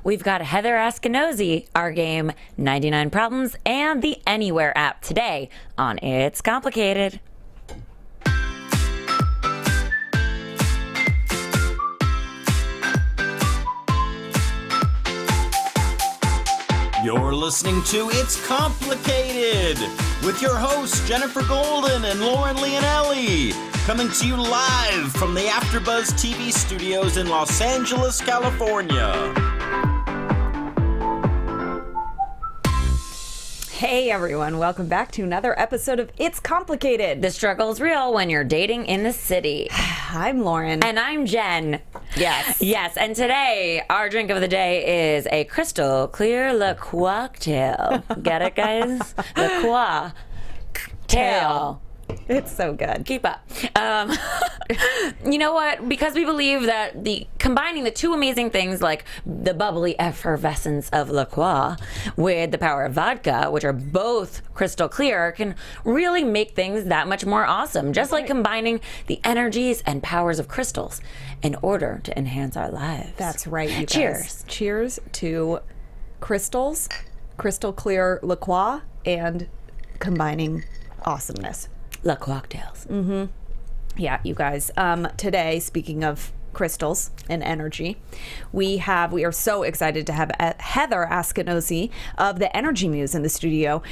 we've got Heather Askinosie, our game 99 Problems, and the ANYWR App today on It's Complicated. You're listening to It's Complicated with your hosts Jennifer Golden and Lauren Leonelli, coming to you live from the AfterBuzz TV studios in Los Angeles, California. Hey everyone, welcome back to another episode of It's Complicated. The struggle's real when you're dating in the city. I'm Lauren. And I'm Jen. Yes. Yes, and today our drink of the day is a crystal clear LaCroixcktail. Get it, guys? LaCroixcktail. It's so good. Keep up. You know what? Because we believe that combining the two amazing things like the bubbly effervescence of La Croix with the power of vodka, which are both crystal clear, can really make things that much more awesome. Just like combining the energies and powers of crystals in order to enhance our lives. That's right, you guys. Cheers. Cheers to crystals, crystal clear La Croix, and combining awesomeness. LaCroixcktails. Mm-hmm. Yeah, you guys. Today, speaking of crystals and energy, we are so excited to have Heather Askinosie of the Energy Muse in the studio.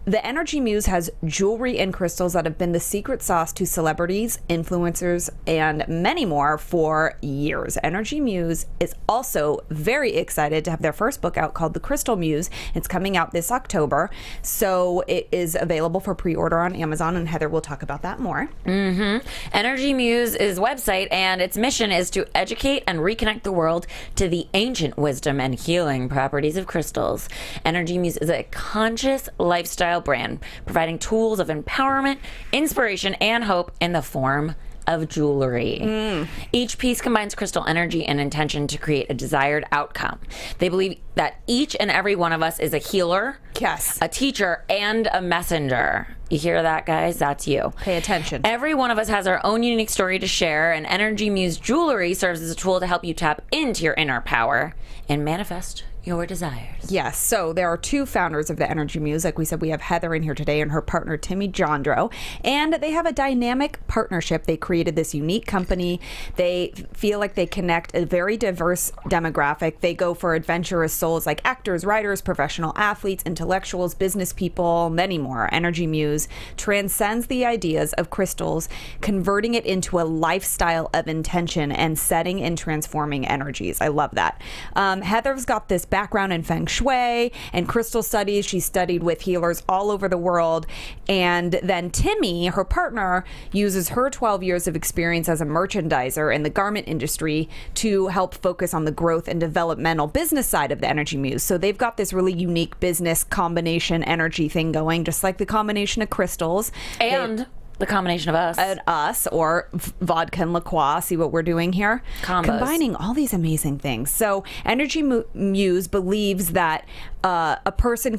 The Energy Muse has jewelry and crystals that have been the secret sauce to celebrities, influencers, and many more for years. Energy Muse is also very excited to have their first book out called The Crystal Muse. It's coming out this October, so it is available for pre-order on Amazon, and Heather will talk about that more. Mm-hmm. Energy Muse's website and its mission is to educate and reconnect the world to the ancient wisdom and healing properties of crystals. Energy Muse is a conscious lifestyle brand, providing tools of empowerment, inspiration, and hope in the form of jewelry. Each piece combines crystal energy and intention to create a desired outcome. They believe that each and every one of us is a healer, yes, a teacher, and a messenger. You hear that, guys? That's you. Pay attention. Every one of us has our own unique story to share, and Energy Muse jewelry serves as a tool to help you tap into your inner power and manifest your desires. Yes. So there are two founders of the Energy Muse. Like we said, we have Heather in here today and her partner, Timmy Jandro. And they have a dynamic partnership. They created this unique company. They feel like they connect a very diverse demographic. They go for adventurous souls like actors, writers, professional athletes, intellectuals, business people, many more. Energy Muse transcends the ideas of crystals, converting it into a lifestyle of intention and setting and transforming energies. I love that. Heather's got this background in feng shui and crystal studies. She studied with healers all over the world. And then Timmy, her partner, uses her 12 years of experience as a merchandiser in the garment industry to help focus on the growth and developmental business side of the Energy Muse. So they've got this really unique business combination energy thing going, just like the combination of crystals. And the combination of us. And us, or vodka and La Croix. See what we're doing here? Combos. Combining all these amazing things. So Energy Muse believes that a person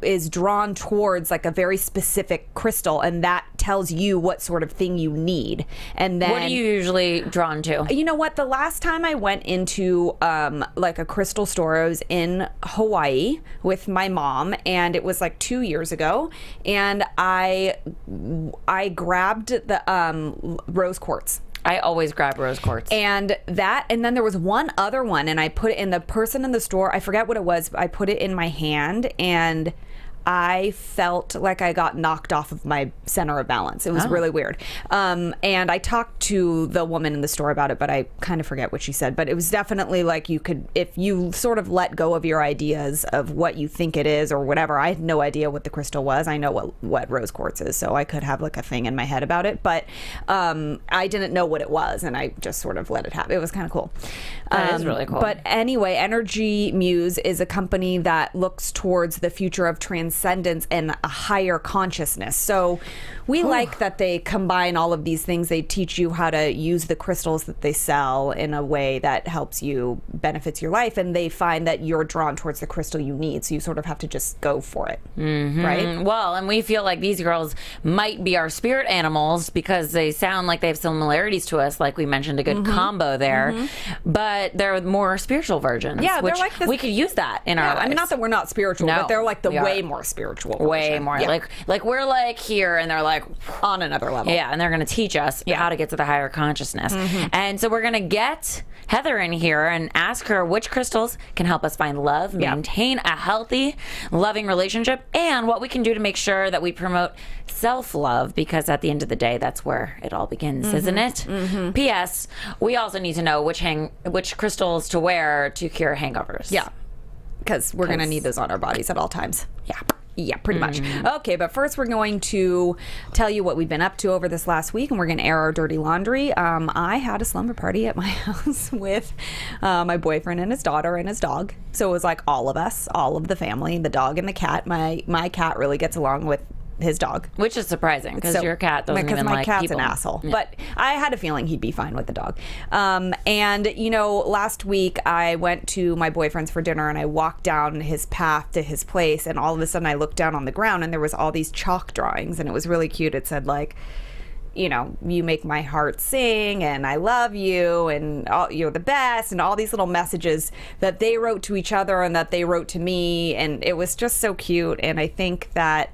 is drawn towards like a very specific crystal, and that tells you what sort of thing you need. And then, what are you usually drawn to? You know what? The last time I went into like a crystal store, I was in Hawaii with my mom, and it was like 2 years ago, and I grabbed the rose quartz. I always grab rose quartz. And then there was one other one, and I put it in, the person in the store, I forget what it was, I put it in my hand, and I felt like I got knocked off of my center of balance. It was really weird. And I talked to the woman in the store about it, but I kind of forget what she said. But it was definitely like you could, if you sort of let go of your ideas of what you think it is or whatever. I had no idea what the crystal was. I know what rose quartz is, so I could have like a thing in my head about it. But I didn't know what it was, and I just sort of let it happen. It was kind of cool. That is really cool. But anyway, Energy Muse is a company that looks towards the future of transition transcendence and a higher consciousness. So we like that they combine all of these things. They teach you how to use the crystals that they sell in a way that helps you, benefits your life, and they find that you're drawn towards the crystal you need, so you sort of have to just go for it, right? Well, and we feel like these girls might be our spirit animals because they sound like they have similarities to us, like we mentioned, a good combo there, but they're more spiritual versions. Yeah, which they're like this, we could use that in our lives. I mean, not that we're not spiritual, No, but they're like the we are. way more spiritual version. Way more. Yeah. Like we're like here, and they're like on another level. yeah, and they're going to teach us how to get to the higher consciousness. And so we're going to get Heather in here and ask her which crystals can help us find love, maintain a healthy, loving relationship, and what we can do to make sure that we promote self-love, because at the end of the day, that's where it all begins, isn't it? P.S. We also need to know which crystals to wear to cure hangovers. Yeah, because we're going to need those on our bodies at all times. Yeah, pretty much. Okay, but first we're going to tell you what we've been up to over this last week, and we're going to air our dirty laundry. I had a slumber party at my house with my boyfriend and his daughter and his dog. So it was like all of us, all of the family, the dog and the cat. My cat really gets along with his dog. Which is surprising, because your cat doesn't even like people. Because my cat's an asshole. Yeah. But I had a feeling he'd be fine with the dog. And, you know, last week I went to my boyfriend's for dinner, and I walked down his path to his place, and all of a sudden I looked down on the ground, and there was all these chalk drawings, and it was really cute. It said, like, you know, you make my heart sing, and I love you, and you're the best, and all these little messages that they wrote to each other and that they wrote to me, and it was just so cute. And I think that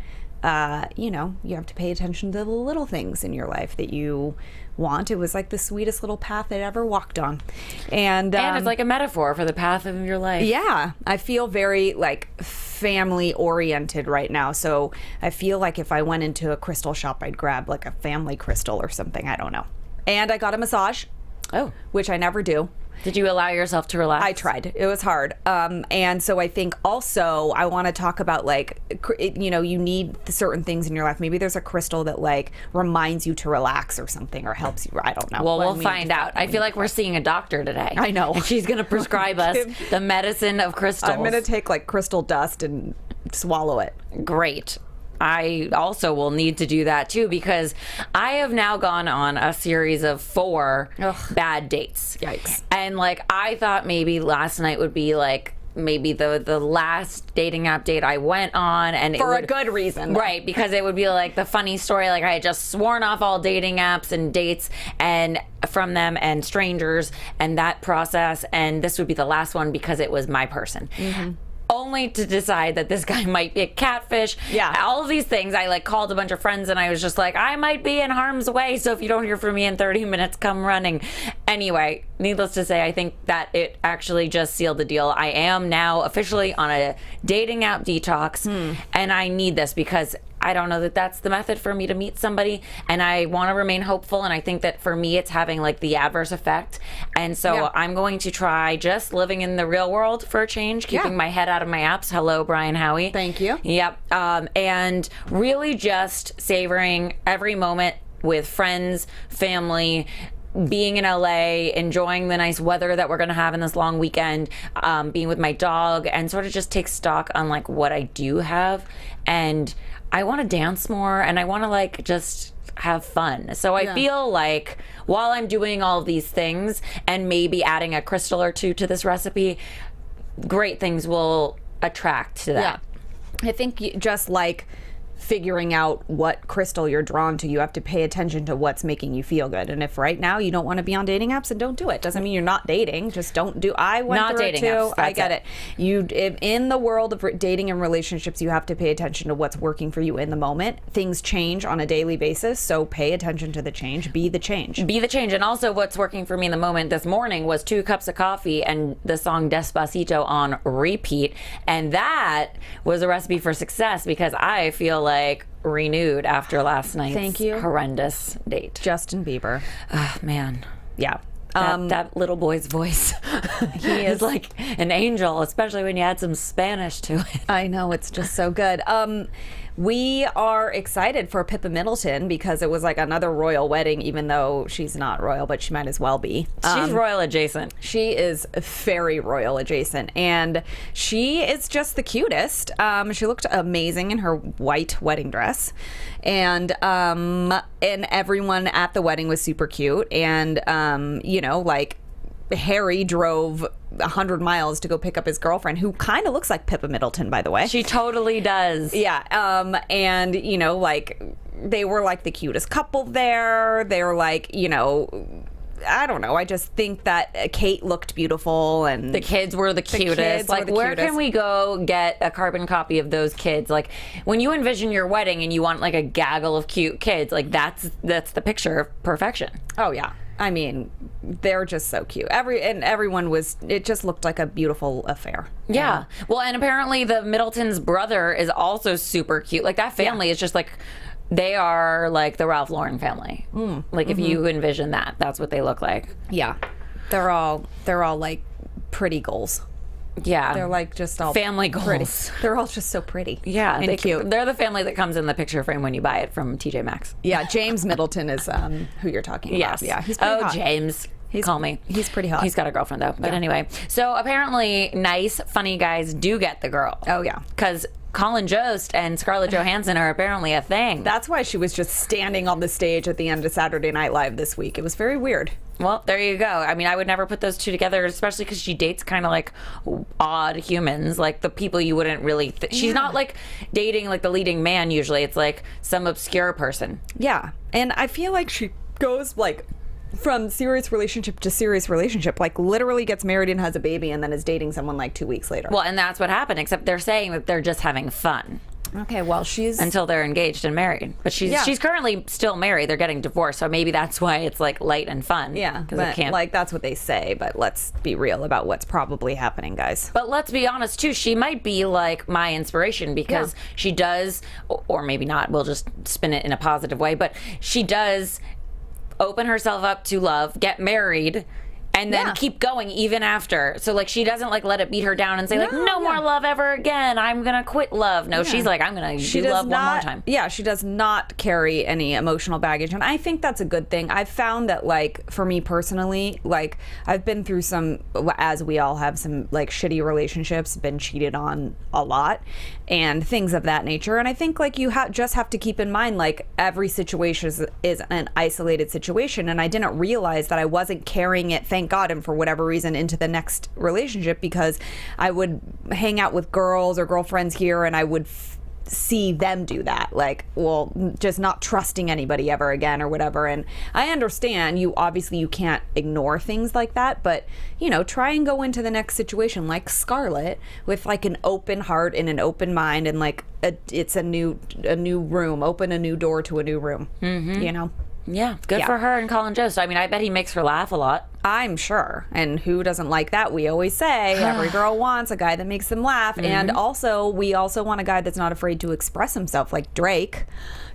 you know, you have to pay attention to the little things in your life that you want. It was like the sweetest little path I'd ever walked on. And it's like a metaphor for the path of your life. Yeah. I feel very like family oriented right now. So I feel like if I went into a crystal shop, I'd grab like a family crystal or something. I don't know. And I got a massage. Oh. Which I never do. Did you allow yourself to relax? I tried. It was hard. And so I think also I want to talk about, like, you know, you need certain things in your life. Maybe there's a crystal that, like, reminds you to relax or something, or helps you. I don't know. Well, we'll find out. I feel like we're seeing a doctor today. I know. And she's going to prescribe us the medicine of crystals. I'm going to take, like, crystal dust and swallow it. Great. I also will need to do that too, because I have now gone on a series of 4 bad dates. Yikes. And like, I thought maybe last night would be like maybe the last dating app date I went on, and for a good reason, right? Because it would be like the funny story, like I had just sworn off all dating apps and dates and from them and strangers and that process, and this would be the last one because it was my person. Only to decide that this guy might be a catfish. Yeah. All of these things. I like called a bunch of friends, and I was just like, I might be in harm's way, so if you don't hear from me in 30 minutes, come running. Anyway, needless to say, I think that it actually just sealed the deal. I am now officially on a dating app detox, and I need this because I don't know that that's the method for me to meet somebody, and I want to remain hopeful, and I think that for me it's having like the adverse effect, and so I'm going to try just living in the real world for a change, keeping my head out of my apps. Hello, Brian Howie. Thank you. Yep. And really just savoring every moment with friends, family, being in LA, enjoying the nice weather that we're going to have in this long weekend, being with my dog, and sort of just take stock on like what I do have. And I want to dance more, and I want to like just have fun. So I feel like while I'm doing all of these things and maybe adding a crystal or two to this recipe, great things will attract to that. I think just like figuring out what crystal you're drawn to, you have to pay attention to what's making you feel good. And if right now you don't want to be on dating apps, then don't do it. Doesn't mean you're not dating. Just don't do. I went not through dating it too. apps, I get it. You in the world of dating and relationships, you have to pay attention to what's working for you in the moment. Things change on a daily basis, so pay attention to the change. Be the change. Be the change. And also what's working for me in the moment this morning was 2 cups of coffee and the song Despacito on repeat. And that was a recipe for success, because I feel like renewed after last night's horrendous date. Justin Bieber. Oh, man. Yeah. That little boy's voice. He is like an angel, especially when you add some Spanish to it. I know, it's just so good. we are excited for Pippa Middleton because it was like another royal wedding, even though she's not royal, but she might as well be. She's royal adjacent. She is very royal adjacent, and she is just the cutest. She looked amazing in her white wedding dress, and everyone at the wedding was super cute. And like Harry drove 100 miles to go pick up his girlfriend, who kind of looks like Pippa Middleton, by the way. She totally does. Yeah. And like they were like the cutest couple there. They were like, I don't know. I just think that Kate looked beautiful, and the kids were the cutest. Like, where can we go get a carbon copy of those kids? Like, when you envision your wedding and you want like a gaggle of cute kids, like that's the picture of perfection. Oh yeah. I mean, they're just so cute. Everyone was. It just looked like a beautiful affair. Yeah. Well, and apparently the Middleton's brother is also super cute. Like, that family is just like, they are like the Ralph Lauren family. Like, if you envision that, that's what they look like. Yeah, they're all like pretty goals. Yeah, they're like just all family goals. Pretty. They're all just so pretty. Yeah, and cute. They're the family that comes in the picture frame when you buy it from TJ Maxx. Yeah, James Middleton is who you're talking about. Yes. Yeah, he's pretty hot. James. Call me. He's pretty hot. He's got a girlfriend though. But anyway, so apparently nice, funny guys do get the girl. Oh yeah, because Colin Jost and Scarlett Johansson are apparently a thing. That's why she was just standing on the stage at the end of Saturday Night Live this week. It was very weird. Well, there you go. I mean, I would never put those two together, especially because she dates kind of like odd humans, like the people you wouldn't really... She's not like dating like the leading man usually. It's like some obscure person. Yeah. And I feel like she goes like from serious relationship to serious relationship, like literally gets married and has a baby and then is dating someone like 2 weeks later. Well, and that's what happened, except they're saying that they're just having fun. Okay, well, she's... Until they're engaged and married. But she's currently still married. They're getting divorced, so maybe that's why it's like light and fun. Yeah, but like that's what they say, but let's be real about what's probably happening, guys. But let's be honest, too. She might be like my inspiration because she does, or maybe not, we'll just spin it in a positive way, but she does open herself up to love, get married, and then keep going even after. So like she doesn't like let it beat her down and say no more love ever again. I'm gonna quit love. No, she's like, I'm gonna do love one more time. Yeah, she does not carry any emotional baggage, and I think that's a good thing. I've found that like for me personally, like I've been through some, as we all have, some like shitty relationships, been cheated on a lot, and things of that nature. And I think like you just have to keep in mind like every situation is an isolated situation, and I didn't realize that I wasn't carrying it, thank God, and for whatever reason, into the next relationship, because I would hang out with girls or girlfriends here and I would see them do that, like, well, just not trusting anybody ever again or whatever. And I understand you can't ignore things like that, but try and go into the next situation like Scarlett with like an open heart and an open mind, and like it's a new room, open a new door to a new room. Yeah, good for her and Colin Jost. I mean, I bet he makes her laugh a lot. I'm sure. And who doesn't like that? We always say every girl wants a guy that makes them laugh. And also, we also want a guy that's not afraid to express himself, like Drake.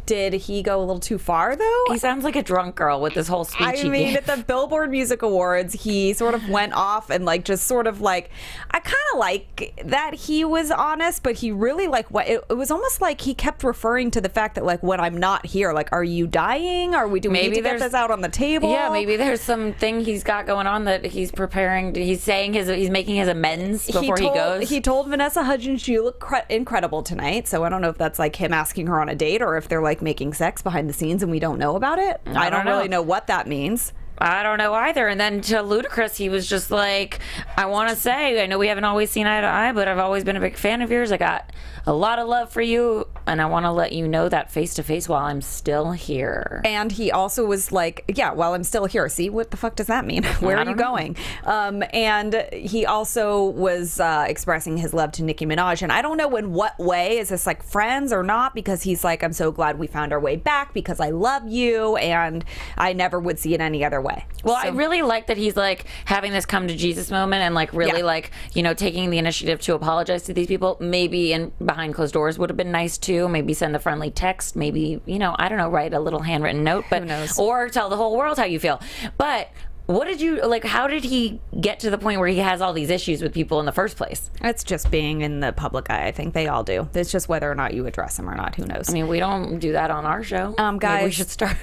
Did he go a little too far, though? He sounds like a drunk girl with this whole speech he gave. At the Billboard Music Awards, he sort of went off and like just sort of like, I kind of like that he was honest, but he really like it was almost like he kept referring to the fact that like when I'm not here, like, are you dying? Do we need to get this out on the table? Yeah, maybe there's something he's got going on that he's preparing. He's making his amends before he goes. He told Vanessa Hudgens, you look incredible tonight. So I don't know if that's like him asking her on a date or if they're like making sex behind the scenes and we don't know about it. I don't really know what that means. I don't know either. And then to Ludacris, he was just like, I want to say, I know we haven't always seen eye to eye, but I've always been a big fan of yours. I got a lot of love for you, and I want to let you know that face to face while I'm still here. And he also was like, yeah, while I'm still here. See, what the fuck does that mean? Where are you going? And he also was expressing his love to Nicki Minaj. And I don't know in what way, is this like friends or not? Because he's like, I'm so glad we found our way back because I love you and I never would see it any other way. Well, I really like that he's like having this come to Jesus moment and like really like, taking the initiative to apologize to these people. Maybe behind closed doors would have been nice too. Maybe send a friendly text. Maybe, I don't know, write a little handwritten note, but, who knows? Or tell the whole world how you feel. But What did you like? How did he get to the point where he has all these issues with people in the first place? It's just being in the public eye. I think they all do. It's just whether or not you address them or not. Who knows? I mean, we don't do that on our show. Guys, maybe we should start.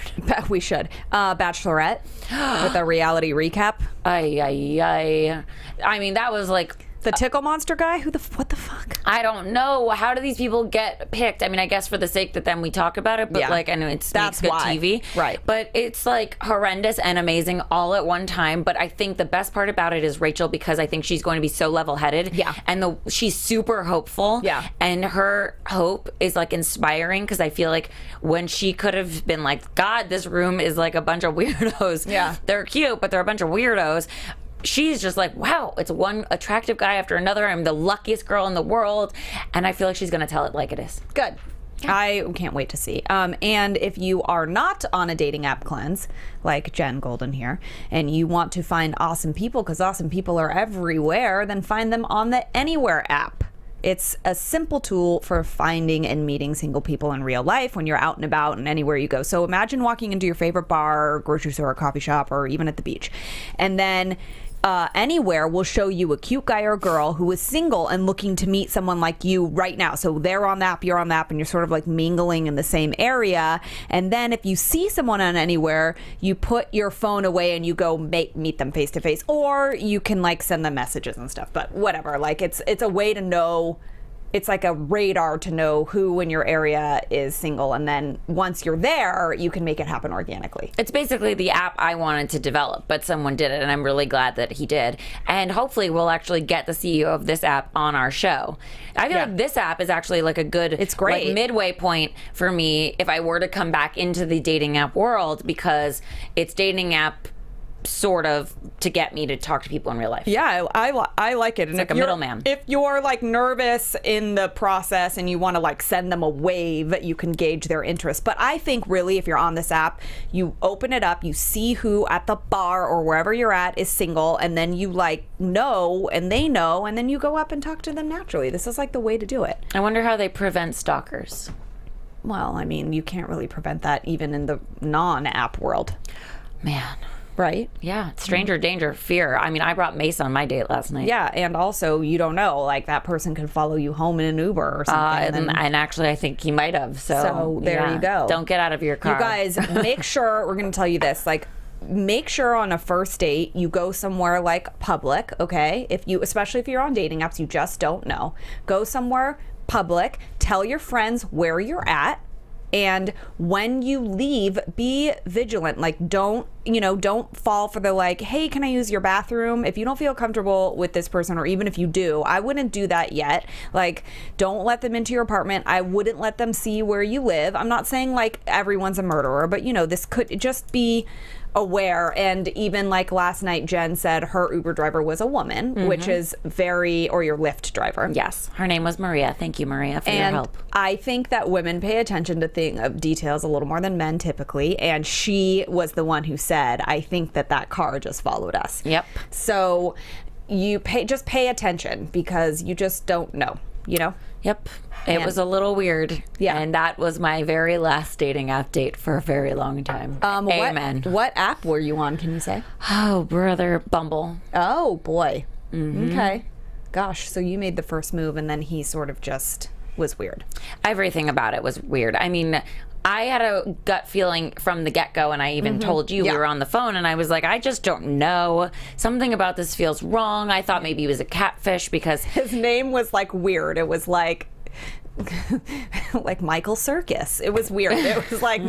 We should. Bachelorette with a reality recap. I mean, that was like the tickle monster guy. What the fuck? I don't know. How do these people get picked? I mean, I guess for the sake that then we talk about it, but like, I know that's good TV, right? But it's like horrendous and amazing all at one time. But I think the best part about it is Rachel, because I think she's going to be so level-headed. Yeah, and she's super hopeful. Yeah, and her hope is like inspiring, because I feel like when she could have been like, God, this room is like a bunch of weirdos. Yeah, they're cute, but they're a bunch of weirdos. She's just like, wow, it's one attractive guy after another. I'm the luckiest girl in the world. And I feel like she's going to tell it like it is. Good. Yeah. I can't wait to see. And if you are not on a dating app cleanse, like Jen Golden here, and you want to find awesome people, because awesome people are everywhere, then find them on the ANYWR app. It's a simple tool for finding and meeting single people in real life when you're out and about and anywhere you go. So imagine walking into your favorite bar, or grocery store, or coffee shop, or even at the beach. And then ANYWR will show you a cute guy or girl who is single and looking to meet someone like you right now. So they're on the app, you're on the app, and you're sort of like mingling in the same area. And then if you see someone on ANYWR, you put your phone away and you go meet them face to face, or you can like send them messages and stuff. But whatever, like it's a way to know. It's like a radar to know who in your area is single, and then once you're there, you can make it happen organically. It's basically the app I wanted to develop, but someone did it, and I'm really glad that he did. And hopefully we'll actually get the CEO of this app on our show. I feel like this app is actually like a good, it's great, like, midway point for me if I were to come back into the dating app world, because it's dating app sort of to get me to talk to people in real life. Yeah, I like it. It's like a middleman. If you're like nervous in the process and you want to like send them a wave, you can gauge their interest. But I think really if you're on this app, you open it up, you see who at the bar or wherever you're at is single, and then you like know and they know, and then you go up and talk to them naturally. This is like the way to do it. I wonder how they prevent stalkers. Well, I mean, you can't really prevent that even in the non-app world. Man. Right? Yeah. Stranger danger, fear. I mean, I brought Mace on my date last night. Yeah, and also you don't know, like that person could follow you home in an Uber or something. And actually, I think he might have. So there you go. Don't get out of your car. You guys, make sure, we're going to tell you this, like, make sure on a first date you go somewhere like public, okay? Especially if you're on dating apps, you just don't know. Go somewhere public, tell your friends where you're at. And when you leave, be vigilant. Like, don't fall for the like, hey, can I use your bathroom? If you don't feel comfortable with this person, or even if you do, I wouldn't do that yet. Like, don't let them into your apartment. I wouldn't let them see where you live. I'm not saying like everyone's a murderer, but this could just be aware. And even like last night, Jen said her Uber driver was a woman, which is or your Lyft driver. Yes, her name was Maria. Thank you, Maria, for your help. I think that women pay attention to details a little more than men typically, and she was the one who said, I think that car just followed us. Yep. So you just pay attention, because you just don't know, Yep. It was a little weird. Yeah. And that was my very last dating app date for a very long time. Amen. What app were you on, can you say? Oh, brother, Bumble. Oh, boy. Mm-hmm. Okay. Gosh, so you made the first move, and then he sort of just was weird. Everything about it was weird. I mean, I had a gut feeling from the get-go, and I even told you, we were on the phone, and I was like, I just don't know. Something about this feels wrong. I thought maybe he was a catfish because his name was like weird. It was like like Michael Circus. It was weird. It was like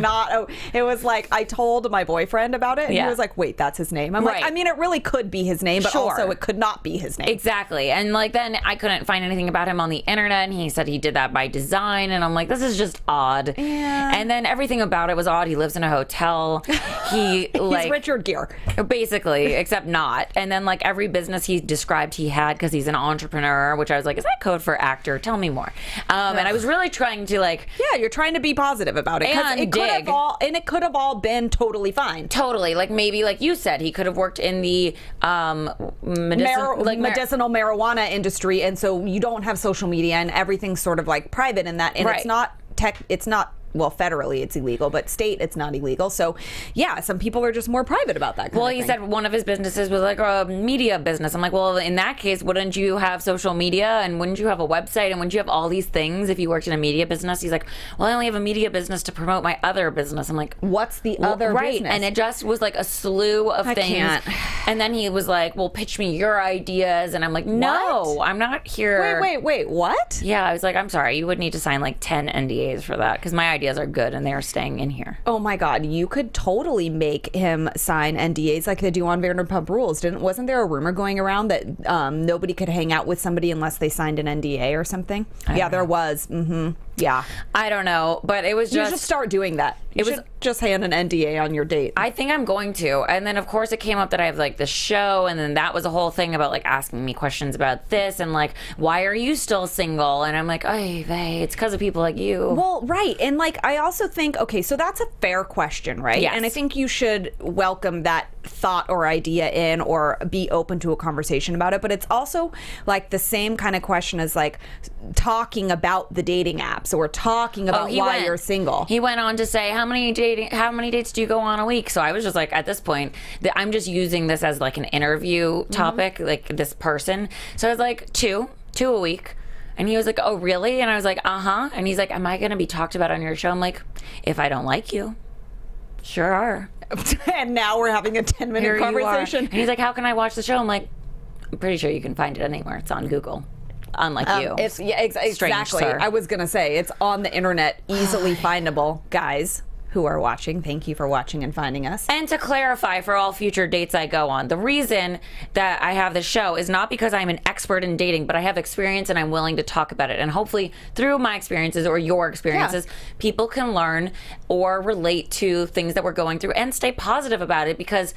it was like I told my boyfriend about it, and he was like, wait, that's his name? I'm like, I mean, it really could be his name, but also it could not be his name. Exactly. And like then I couldn't find anything about him on the internet, and he said he did that by design, and I'm like, this is just odd. Yeah. And then everything about it was odd. He lives in a hotel. He's Richard Gere. Basically, except not. And then like every business he described he had, because he's an entrepreneur, which I was like, is that code for actor? Tell me more. And I was really trying to like... Yeah, you're trying to be positive about it. And it could have all been totally fine. Totally. Like maybe, like you said, he could have worked in the medicinal marijuana industry, and so you don't have social media, and everything's sort of like private in that. And it's not well, federally it's illegal, but state it's not illegal. So yeah, some people are just more private about that kind Well, of he thing. said one of his businesses was like a media business. I'm like, well, in that case, wouldn't you have social media and wouldn't you have a website and wouldn't you have all these things if you worked in a media business? He's like, well, I only have a media business to promote my other business. I'm like, What's the other right? business? And it just was like a slew of things. can't. And then he was like, well, pitch me your ideas. And I'm like, no, What? I'm not here. Wait, what? Yeah, I was like, I'm sorry, you would need to sign like 10 NDAs for that because my ideas are good and they are staying in here. Oh my God, you could totally make him sign NDAs like they do on Vanderpump Rules. Wasn't there a rumor going around that nobody could hang out with somebody unless they signed an NDA or something? Yeah, there was. Yeah. I don't know, but it was You just. should start doing that. You was- should just hand an NDA on your date. I think I'm going to. And then, of course, it came up that I have like the show. And then that was a whole thing about like asking me questions about this and like, why are you still single? And I'm like, ay, vey, it's because of people like you. Well, right. And like, I also think, okay, so that's a fair question, right? Yes. And I think you should welcome that thought or idea in or be open to a conversation about it. But it's also like the same kind of question as like talking about the dating apps or talking about why you're single. He went on to say, how many dates do you go on a week? So I was just like, at this point, I'm just using this as like an interview topic, like this person. So I was like, two a week. And he was like, oh, really? And I was like, uh-huh. And he's like, am I going to be talked about on your show? I'm like, if I don't like you, sure are. And now we're having a 10-minute Here you are. conversation. And he's like, how can I watch the show? I'm like, I'm pretty sure you can find it anywhere. It's on Google. Unlike you. It's exactly. sir. I was gonna say it's on the internet, easily findable. Guys who are watching, thank you for watching and finding us. And to clarify for all future dates I go on, the reason that I have this show is not because I'm an expert in dating, but I have experience and I'm willing to talk about it. And hopefully through my experiences or your experiences, people can learn or relate to things that we're going through and stay positive about it, because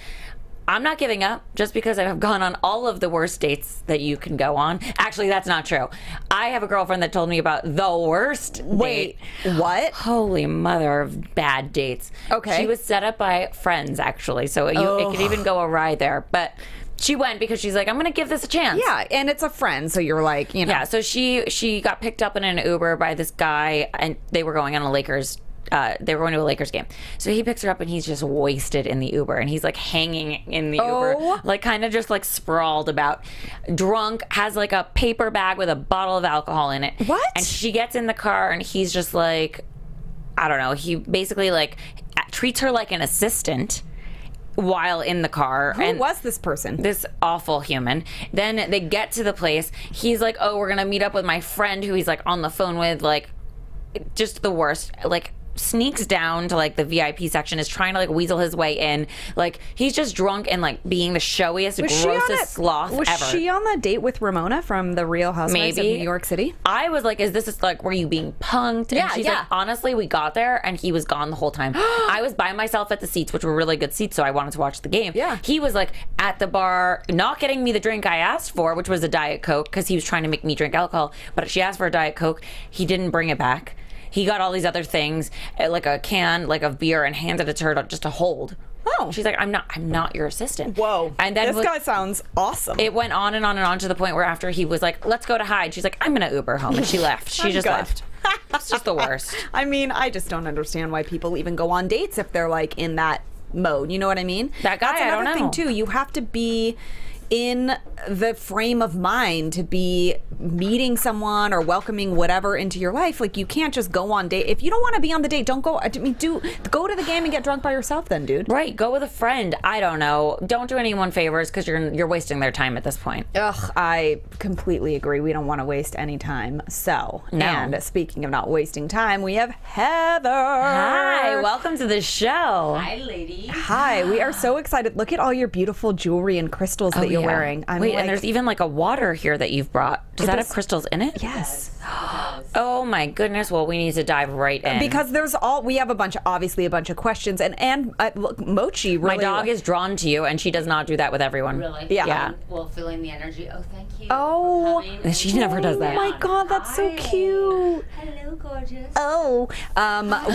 I'm not giving up just because I have gone on all of the worst dates that you can go on. Actually, that's not true. I have a girlfriend that told me about the worst Wait, date. what? Holy mother of bad dates. Okay. She was set up by friends, actually, so it could even go awry there. But she went because she's like, I'm going to give this a chance. Yeah, and it's a friend, so you're like, you know. Yeah, so she got picked up in an Uber by this guy, and they were going on a Lakers they were going to a Lakers game. So he picks her up and he's just wasted in the Uber, and he's like hanging in the Uber, like kind of just like sprawled about, drunk, has like a paper bag with a bottle of alcohol in it. What? And she gets in the car and he's just like, I don't know, he basically like treats her like an assistant while in the car. Who was this person? This awful human. Then they get to the place. He's like, oh, we're gonna meet up with my friend who he's like on the phone with, like just the worst. Like sneaks down to like the VIP section, is trying to like weasel his way in. Like he's just drunk and like being the showiest, grossest sloth was ever. Was she on the date with Ramona from The Real Housewives of New York City? I was like, is this like, were you being punked? Yeah, and she's yeah. like, honestly, we got there and he was gone the whole time. I was by myself at the seats, which were really good seats, so I wanted to watch the game. Yeah. He was like at the bar, not getting me the drink I asked for, which was a Diet Coke, because he was trying to make me drink alcohol. But she asked for a Diet Coke. He didn't bring it back. He got all these other things, like a can, like of beer, and handed it to her just to hold. Oh. She's like, I'm not your assistant. Whoa. And then this guy sounds awesome. it went on and on and on to the point where after he was like, let's go to hide, she's like, I'm gonna Uber home, and she left. She just good. left. It's just the worst. I mean, I just don't understand why people even go on dates if they're like in that mode. You know what I mean? That guy, That's I don't another know. thing too. You have to be in the frame of mind to be meeting someone or welcoming whatever into your life. Like, you can't just go on date. If you don't want to be on the date, don't go. I mean, go to the game and get drunk by yourself then, dude. Right, go with a friend. I don't know. Don't do anyone favors, because you're wasting their time at this point. Ugh, I completely agree. We don't want to waste any time. So, No. and speaking of not wasting time, we have Heather. Hi, welcome to the show. Hi, ladies. Hi, we are so excited. Look at all your beautiful jewelry and crystals that you're wearing. I'm Wait, like, and there's even like a water here that you've brought. Does that have does. crystals in it? yes. Oh my goodness. Well, we need to dive right in. Because we have obviously a bunch of questions, and look, Mochi really. my dog is drawn to you, and she does not do that with everyone. Really? Yeah. Yeah. Well, feeling the energy. Oh, thank you. Oh. for coming. She never does that. Oh my God, that's so Hi. cute. Hello, gorgeous. Oh,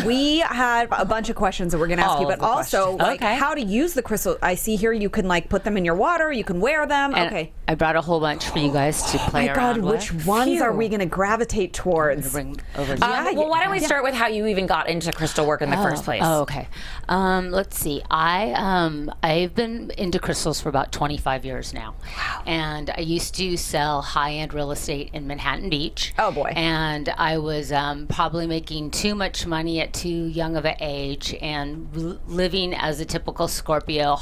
we had a bunch of questions that we're going to ask All you, of but the also questions. like Okay. how to use the crystal. I see here you can like put them in your water, you can wear them. And okay. I brought a whole bunch for you guys to play My around God, with. which ones are Phew. we going to gravitate towards? boards. Bring over. Well, why don't we start with how you even got into crystal work in the first place? Oh, okay. Let's see. I've been into crystals for about 25 years now. Wow. And I used to sell high-end real estate in Manhattan Beach. Oh, boy. And I was probably making too much money at too young of an age and living as a typical Scorpio,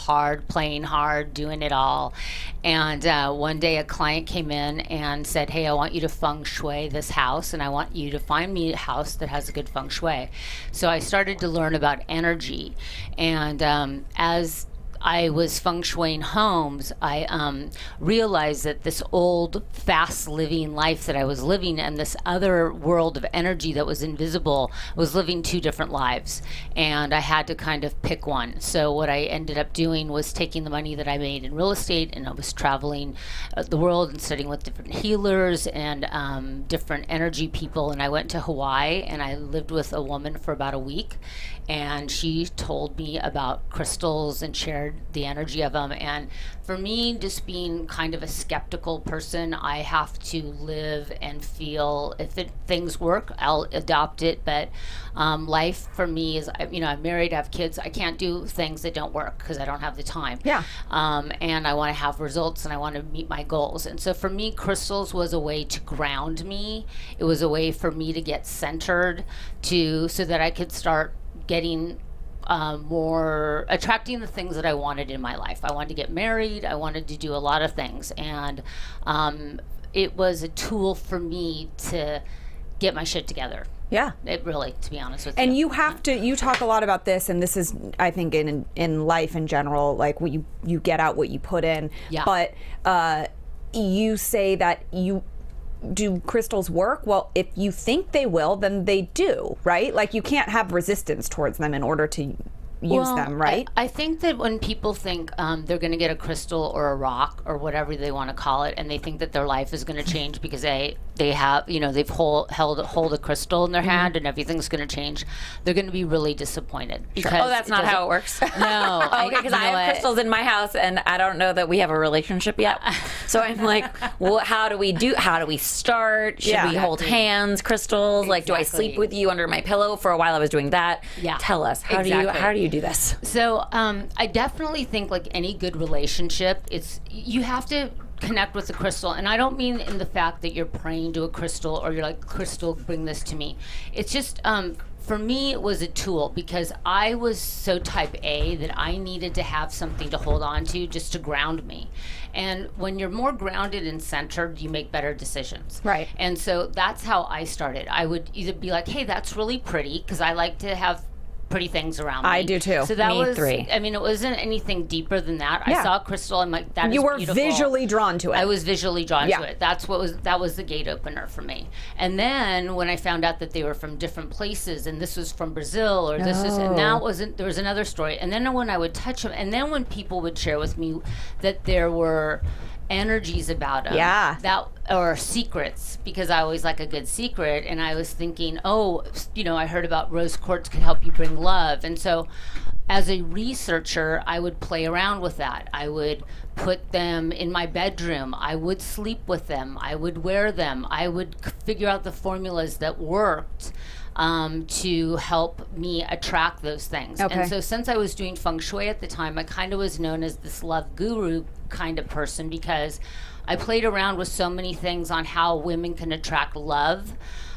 playing hard, doing it all. And one day a client came in and said, hey, I want you to feng shui this house, and I want you to find me a house that has a good feng shui. So I started to learn about energy. And as I was feng shuiing homes, I realized that this old, fast living life that I was living and this other world of energy that was invisible was living two different lives. And I had to kind of pick one. So what I ended up doing was taking the money that I made in real estate, and I was traveling the world and studying with different healers and different energy people. And I went to Hawaii, and I lived with a woman for about a week. And she told me about crystals and shared the energy of them. And for me, just being kind of a skeptical person, I have to live and feel. If things work, I'll adopt it. But life for me is, I'm married, I have kids. I can't do things that don't work because I don't have the time. Yeah. And I want to have results, and I want to meet my goals. And so for me, crystals was a way to ground me. It was a way for me to get centered so that I could start getting more, attracting the things that I wanted in my life. I wanted to get married. I wanted to do a lot of things. And it was a tool for me to get my shit together. Yeah. It really, to be honest with you. And you talk a lot about this, and this is, I think, in life in general, like you get out what you put in. Yeah. But you say that do crystals work? Well, if you think they will, then they do, right? Like, you can't have resistance towards them in order to use them, right? I think that when people think they're going to get a crystal or a rock or whatever they want to call it, and they think that their life is going to change because they have, they've hold a crystal in their hand and everything's going to change, they're going to be really disappointed. Because that's not how it works. No. Okay, because I have crystals in my house, and I don't know that we have a relationship yet. So I'm like, well, how do we start? Should we hold hands, crystals? Like, do I sleep with you under my pillow? For a while I was doing that. Yeah. Tell us, how do you do this? So I definitely think, like any good relationship, you have to connect with the crystal. And I don't mean in the fact that you're praying to a crystal or you're like, crystal, bring this to me. It's just, for me, it was a tool because I was so type A that I needed to have something to hold on to just to ground me. And when you're more grounded and centered, you make better decisions. Right. And so that's how I started. I would either be like, hey, that's really pretty, because I like to have pretty things around me. I do too. So that Me was three. I mean, it wasn't anything deeper than that. Yeah. I saw a crystal, I'm like, that is You were beautiful. visually drawn to it. I was visually drawn Yeah. to it. That was the gate opener for me. And then when I found out that they were from different places, and this was from Brazil, or this is, and now there was another story. And then when I would touch them, and then when people would share with me that there were energies about them, or secrets, because I always like a good secret, and I was thinking, I heard about rose quartz could help you bring love. And so as a researcher, I would play around with that. I would put them in my bedroom. I would sleep with them. I would wear them. I would figure out the formulas that worked to help me attract those things. Okay. And so since I was doing feng shui at the time, I kind of was known as this love guru kind of person, because I played around with so many things on how women can attract love.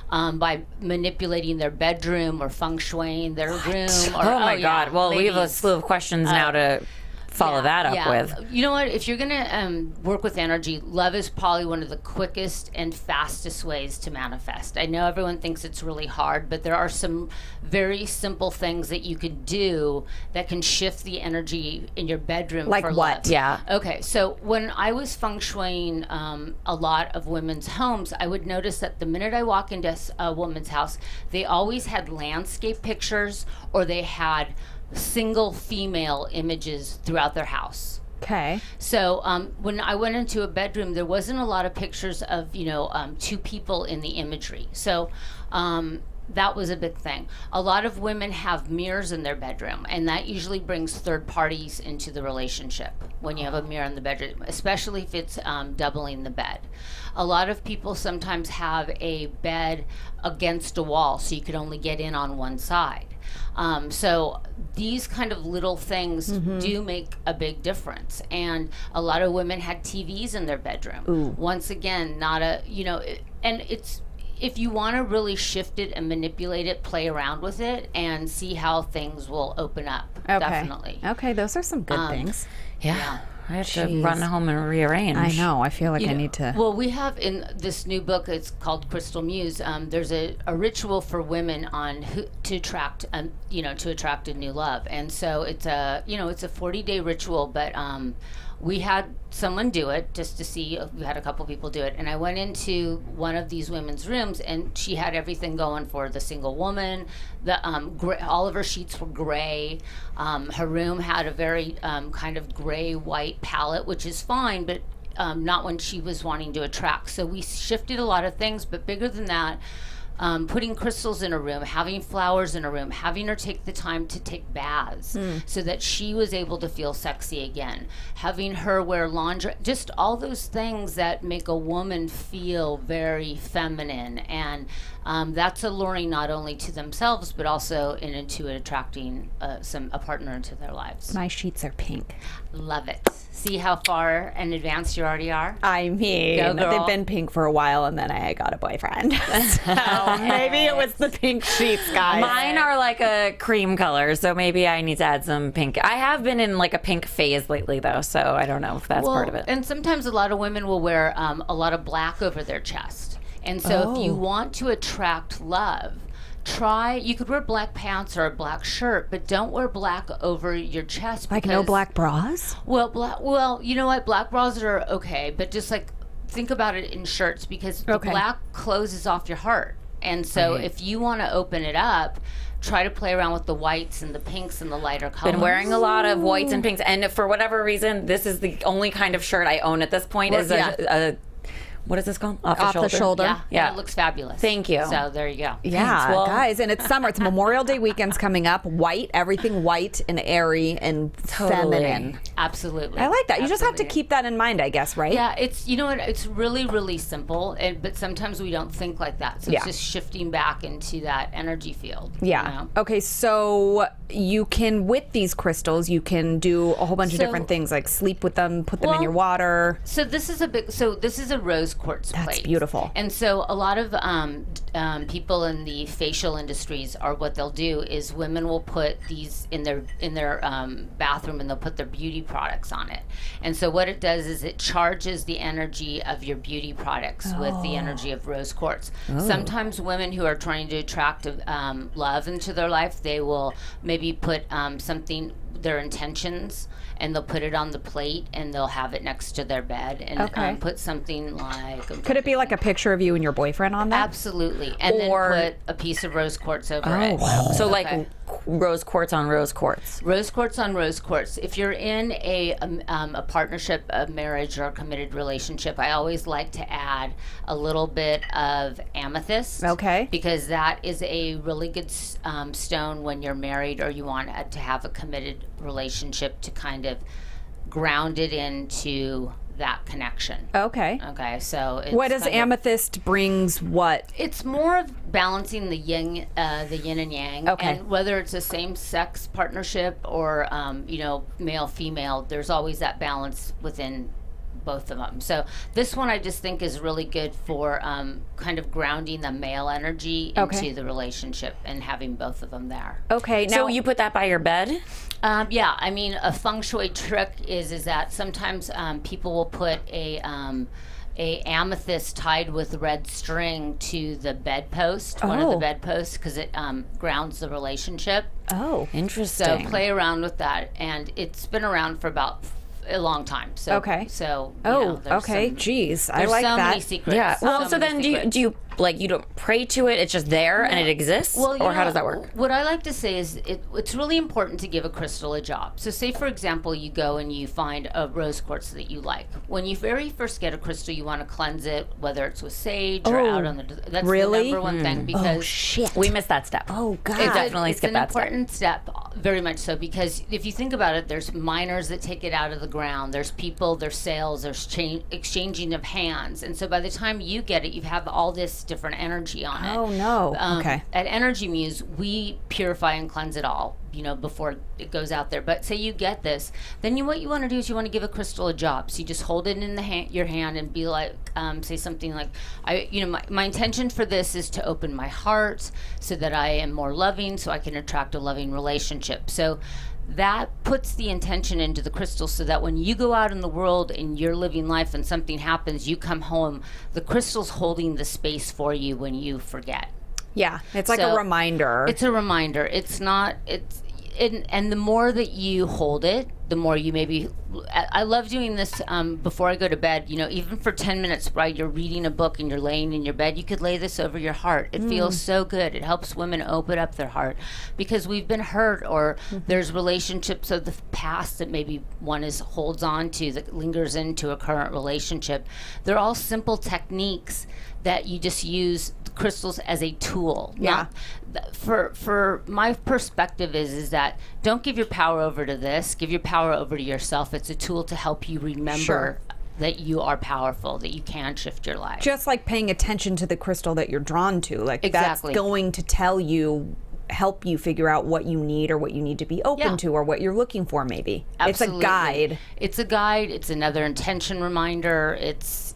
By manipulating their bedroom or feng shuiing their room. Or, Oh my God. Well, we have a ladies. slew of questions now to follow that up with. You know what? If you're going to work with energy, love is probably one of the quickest and fastest ways to manifest. I know everyone thinks it's really hard, but there are some very simple things that you can do that can shift the energy in your bedroom. Like for what? love. Yeah. Okay, so when I was feng shuiing a lot of women's homes, I would notice that the minute I walk into a woman's house, they always had landscape pictures, or they had single female images throughout their house. Okay. So when I went into a bedroom, there wasn't a lot of pictures of two people in the imagery. So that was a big thing. A lot of women have mirrors in their bedroom, and that usually brings third parties into the relationship when you have a mirror in the bedroom, especially if it's doubling the bed. A lot of people sometimes have a bed against a wall, so you could only get in on one side. So these kind of little things do make a big difference. And a lot of women had TVs in their bedroom. Ooh. Once again, not a, and it's, if you want to really shift it and manipulate it, play around with it and see how things will open up. Okay. Definitely. Okay, those are some good things. Yeah. I have to Jeez. run home and rearrange. I know. I feel like I need to. Well, we have in this new book, it's called Crystal Muse. There's a ritual for women on to attract, to attract a new love, and so it's a 40-day ritual. But we had someone do it just to see. We had a couple people do it, and I went into one of these women's rooms, and she had everything going for the single woman. The all of her sheets were gray. Her room had a very kind of gray-white palette, which is fine, but not when she was wanting to attract. So we shifted a lot of things, but bigger than that, putting crystals in a room, having flowers in a room, having her take the time to take baths so that she was able to feel sexy again, having her wear lingerie, just all those things that make a woman feel very feminine. And that's alluring not only to themselves, but also into attracting a partner into their lives. My sheets are pink. Love it. See how far in advance you already are? I mean, Go, girl. they've been pink for a while, and then I got a boyfriend. So maybe it was the pink sheets, guys. Mine are like a cream color, so maybe I need to add some pink. I have been in like a pink phase lately, though, so I don't know if that's part of it. And sometimes a lot of women will wear a lot of black over their chest. And so if you want to attract love, you could wear black pants or a black shirt, but don't wear black over your chest. Like no black bras? Well, you know what? Black bras are okay, but just like think about it in shirts, because the black closes off your heart. And so if you want to open it up, try to play around with the whites and the pinks and the lighter colors. Been wearing a lot of whites and pinks, and for whatever reason, this is the only kind of shirt I own at this point. Is a what is this called? Off the shoulder. Yeah. It looks fabulous. Thank you. So there you go. Yeah, Thanks. Well, guys, and it's summer. It's Memorial Day weekend's coming up. White, everything white and airy and feminine. Absolutely. I like that. You just have to keep that in mind, I guess, right? Yeah, it's, you know what, it's really, really simple, but sometimes we don't think like that. So it's just shifting back into that energy field. Yeah. You know? Okay, so you can, with these crystals, you can do a whole bunch of different things, like sleep with them, put them in your water. So this is a rose quartz plate. That's beautiful. And so a lot of people in the facial industries what they'll do is women will put these in their bathroom, and they'll put their beauty products on it. And so what it does is it charges the energy of your beauty products with the energy of rose quartz. Sometimes women who are trying to attract love into their life, they will maybe put their intentions, and they'll put it on the plate, and they'll have it next to their bed, and put something like... Could it be like a picture of you and your boyfriend on that? Absolutely. And then put a piece of rose quartz over it. So like rose quartz on rose quartz. Rose quartz on rose quartz. If you're in a partnership, a marriage, or a committed relationship, I always like to add a little bit of amethyst. Okay. Because that is a really good stone when you're married, or you want to have a committed relationship, to kind of ground it into that connection. Okay. Okay, so it's what does kind of- amethyst brings what? It's more of balancing the yin and yang. Okay. And whether it's a same-sex partnership or male-female, there's always that balance within both of them. So this one I just think is really good for kind of grounding the male energy into the relationship and having both of them there. Okay. Now So you put that by your bed? Yeah, I mean, a feng shui trick is that sometimes people will put a amethyst tied with red string to the bedpost, one of the bedposts, because it grounds the relationship. Oh, interesting. So play around with that, and it's been around for about a long time. So Okay. So Oh, okay. Geez, I like so that. many secrets. Yeah. Well, so many then secrets. do you like, you don't pray to it? It's just there and it exists, Well, or how does that work? What I like to say is it's really important to give a crystal a job. So say, for example, you go and you find a rose quartz that you like. When you very first get a crystal, you want to cleanse it, whether it's with sage or out on the... That's really? the number one thing, because... Oh, shit. We missed that step. Oh, God. Definitely it's skip an that step. important step, very much so, because if you think about it, there's miners that take it out of the ground, there's people, there's sales, there's exchanging of hands, and so by the time you get it, you have all this different energy on it. Oh, no. Okay. At Energy Muse, we purify and cleanse it all, before it goes out there. But say you get this, then what you want to do is you want to give a crystal a job. So you just hold it in your hand and be like, say something like, my intention for this is to open my heart so that I am more loving, so I can attract a loving relationship. So that puts the intention into the crystal, so that when you go out in the world and you're living life and something happens, you come home, the crystal's holding the space for you when you forget. Yeah, it's like a reminder. It's a reminder. And the more that you hold it, the more you maybe... I love doing this before I go to bed. Even for 10 minutes, right? You're reading a book and you're laying in your bed. You could lay this over your heart. It feels so good. It helps women open up their heart, because we've been hurt, or there's relationships of the past that maybe one holds on to, that lingers into a current relationship. They're all simple techniques that you just use crystals as a tool. Yeah. For my perspective is that don't give your power over to this. Give your power over to yourself. It's a tool to help you remember Sure. that you are powerful, that you can shift your life. Just like paying attention to the crystal that you're drawn to. Like, Exactly. that's going to help you figure out what you need, or what you need to be open to, or what you're looking for, maybe. Absolutely. It's a guide. It's a guide. It's another intention reminder. It's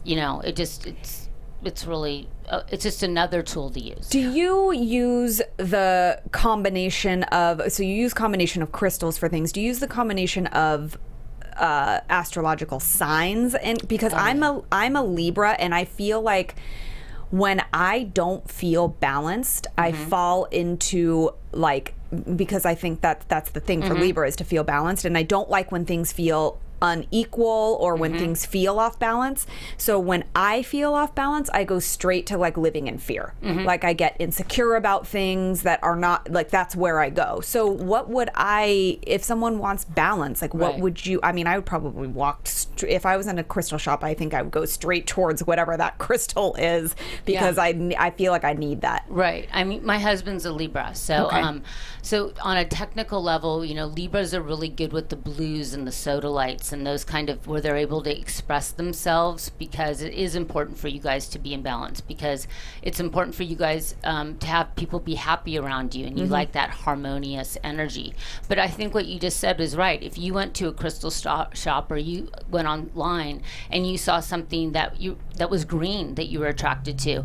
really, it's just another tool to use. Do you use the combination of, so you use combination of crystals for things, do you use the combination of astrological signs? And because I'm a Libra, and I feel like when I don't feel balanced, I fall into, like, because I think that's the thing for Libra, is to feel balanced, and I don't like when things feel unequal, or when things feel off balance. So when I feel off balance, I go straight to, like, living in fear. Like, I get insecure about things that are not, like, that's where I go. So what would if someone wants balance, like, what would you, I would probably walk, if I was in a crystal shop, I think I would go straight towards whatever that crystal is, because I feel like I need that. Right. My husband's a Libra, so so on a technical level, Libras are really good with the blues and the sodalites and those kind of, where they're able to express themselves, because it is important for you guys to be in balance, because it's important for you guys to have people be happy around you, and you like that harmonious energy. But I think what you just said is right. If you went to a crystal shop, or you went online and you saw something that was green that you were attracted to,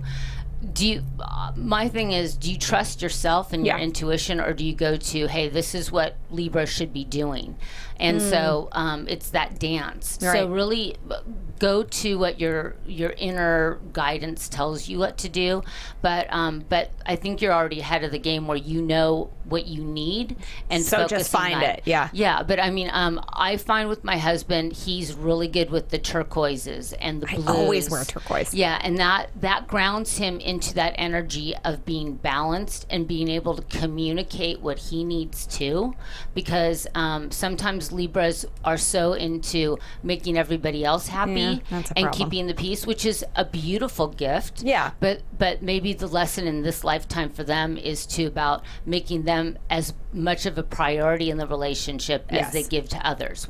my thing is, do you trust yourself and your intuition, or do you go to, hey, this is what Libra should be doing? And so it's that dance. Right. So really go to what your inner guidance tells you what to do. But I think you're already ahead of the game, where you know what you need, and So focus just on find that. it. Yeah. Yeah, but I find with my husband, he's really good with the turquoises and the blues. I always wear turquoise. Yeah, and that grounds him into that energy of being balanced and being able to communicate what he needs to, because sometimes Libras are so into making everybody else happy that's a and problem. keeping the peace, which is a beautiful gift. Yeah. But maybe the lesson in this lifetime for them is about making them as much of a priority in the relationship as they give to others,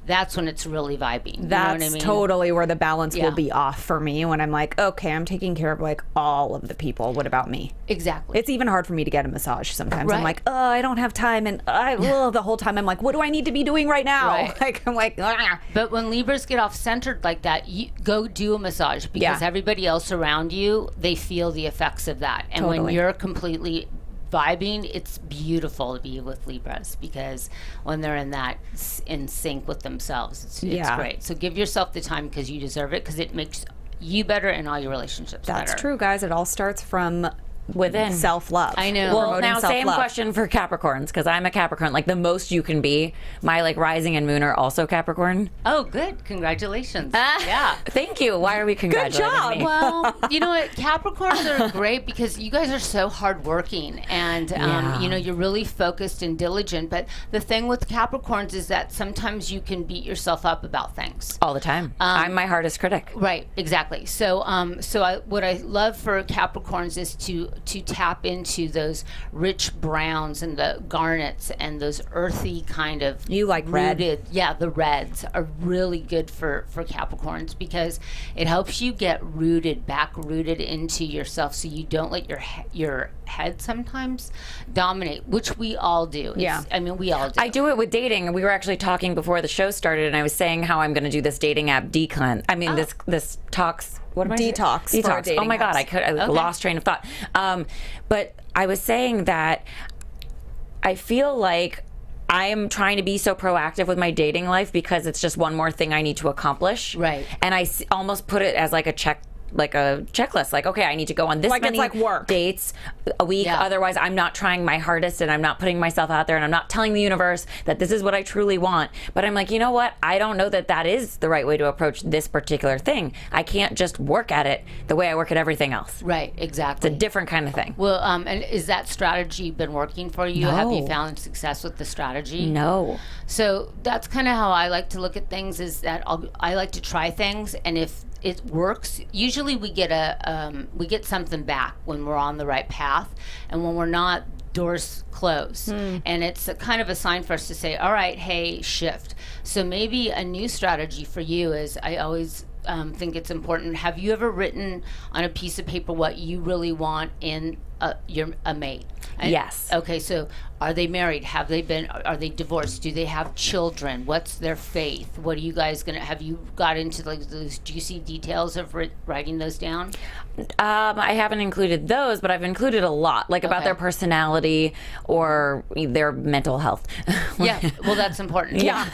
that's when it's really vibing. That's you know what I mean? totally where the balance will be off for me, when I'm like, okay, I'm taking care of, like, all of the people. What about me? Exactly. It's even hard for me to get a massage sometimes. I'm Right. like, oh, I don't have time, and the whole time I'm like, what do I need to be doing right now? Right. Like, I'm like, ah. But when Libras get off centered like that, you go do a massage, because everybody else around you, they feel the effects of that. And when Totally. you're completely vibing, it's beautiful to be with Libras, because when they're in sync with themselves, it's great. So give yourself the time, because you deserve it, because it makes you better and all your relationships better. That's true, guys. It all starts from within self-love. I know. Well, Promoting now same self-love. question for Capricorns, because I'm a Capricorn. Like the most you can be. My like rising and moon are also Capricorn. Oh, good. Congratulations. Ah, Yeah. Thank you. Why are we congratulating job. me? Well, you know what? Capricorns are great because you guys are so hardworking and, you know, you're really focused and diligent. But the thing with Capricorns is that sometimes you can beat yourself up about things. All the time. I'm my hardest critic. Right, exactly. So, what I love for Capricorns is to tap into those rich browns and the garnets and those earthy kind of You like red. rooted. Yeah, the reds are really good for Capricorns because it helps you get back rooted into yourself, so you don't let your head sometimes dominate, which we all do. Yeah. I mean, we all do. I do it with dating, and we were actually talking before the show started, and I was saying how I'm going to do this dating app decleanse. I mean, this talks. What am I saying? Detox for Detox. dating Oh my god, apps. I lost train of thought. But I was saying that I feel like I am trying to be so proactive with my dating life because it's just one more thing I need to accomplish. Right. And I almost put it as like a checklist. Like, okay, I need to go on this Like it's many like work. dates a week. Yeah. Otherwise, I'm not trying my hardest and I'm not putting myself out there and I'm not telling the universe that this is what I truly want. But I'm like, you know what? I don't know that is the right way to approach this particular thing. I can't just work at it the way I work at everything else. Right, exactly. It's a different kind of thing. Well, and is that strategy been working for you? Have you No. found success with the strategy? No. So that's kind of how I like to look at things. Is that I like to try things, and if it works, usually we get something back when we're on the right path, and when we're not, doors close. And it's a kind of a sign for us to say, all right, hey, shift. So maybe a new strategy for you is, I always think it's important. Have you ever written on a piece of paper what you really want in a mate? Yes. Okay, so are they married? Are they divorced? Do they have children? What's their faith? What are you guys have you got into like those juicy details of writing those down? I haven't included those, but I've included a lot, like about Okay. their personality or their mental health. Yeah, well, that's important. Yeah.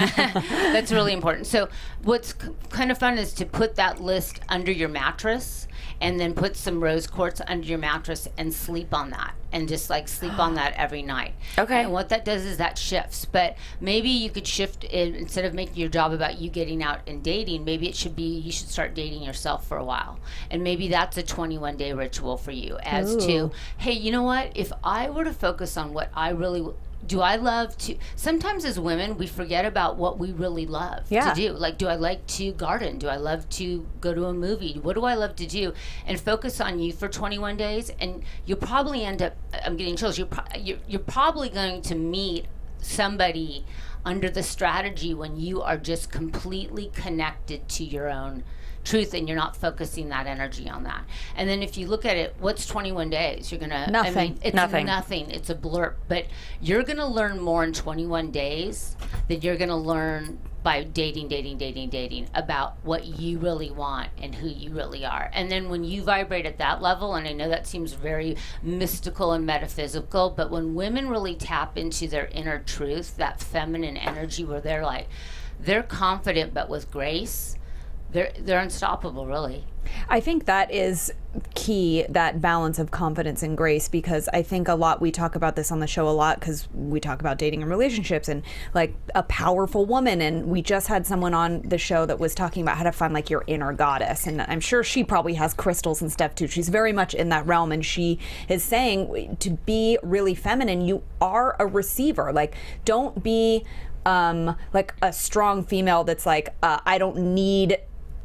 That's really important. So what's kind of fun is to put that list under your mattress and then put some rose quartz under your mattress and sleep on that, and just like sleep on that every night. Okay. And what that does is that shifts. But maybe you could shift it, instead of making your job about you getting out and dating, maybe it should be you should start dating yourself for a while. And maybe that's a 21-day ritual for you as to, hey, you know what? If I were to focus on what I really do, I love to, sometimes as women, we forget about what we really love to do. Like, do I like to garden? Do I love to go to a movie? What do I love to do? And focus on you for 21 days. And you'll probably end up, I'm getting chills, you're probably going to meet somebody under the strategy when you are just completely connected to your own truth and you're not focusing that energy on that. And then if you look at it, what's 21 days? You're gonna Nothing. I mean, it's Nothing. nothing. It's a blurb. But you're gonna learn more in 21 days than you're gonna learn by dating about what you really want and who you really are. And then when you vibrate at that level, and I know that seems very mystical and metaphysical, but when women really tap into their inner truth, that feminine energy where they're confident but with grace, they're unstoppable, really. I think that is key, that balance of confidence and grace, because I think we talk about this on the show a lot because we talk about dating and relationships and like a powerful woman. And we just had someone on the show that was talking about how to find like your inner goddess. And I'm sure she probably has crystals and stuff too. She's very much in that realm. And she is saying to be really feminine, you are a receiver. Like, don't be like a strong female that's like, I don't need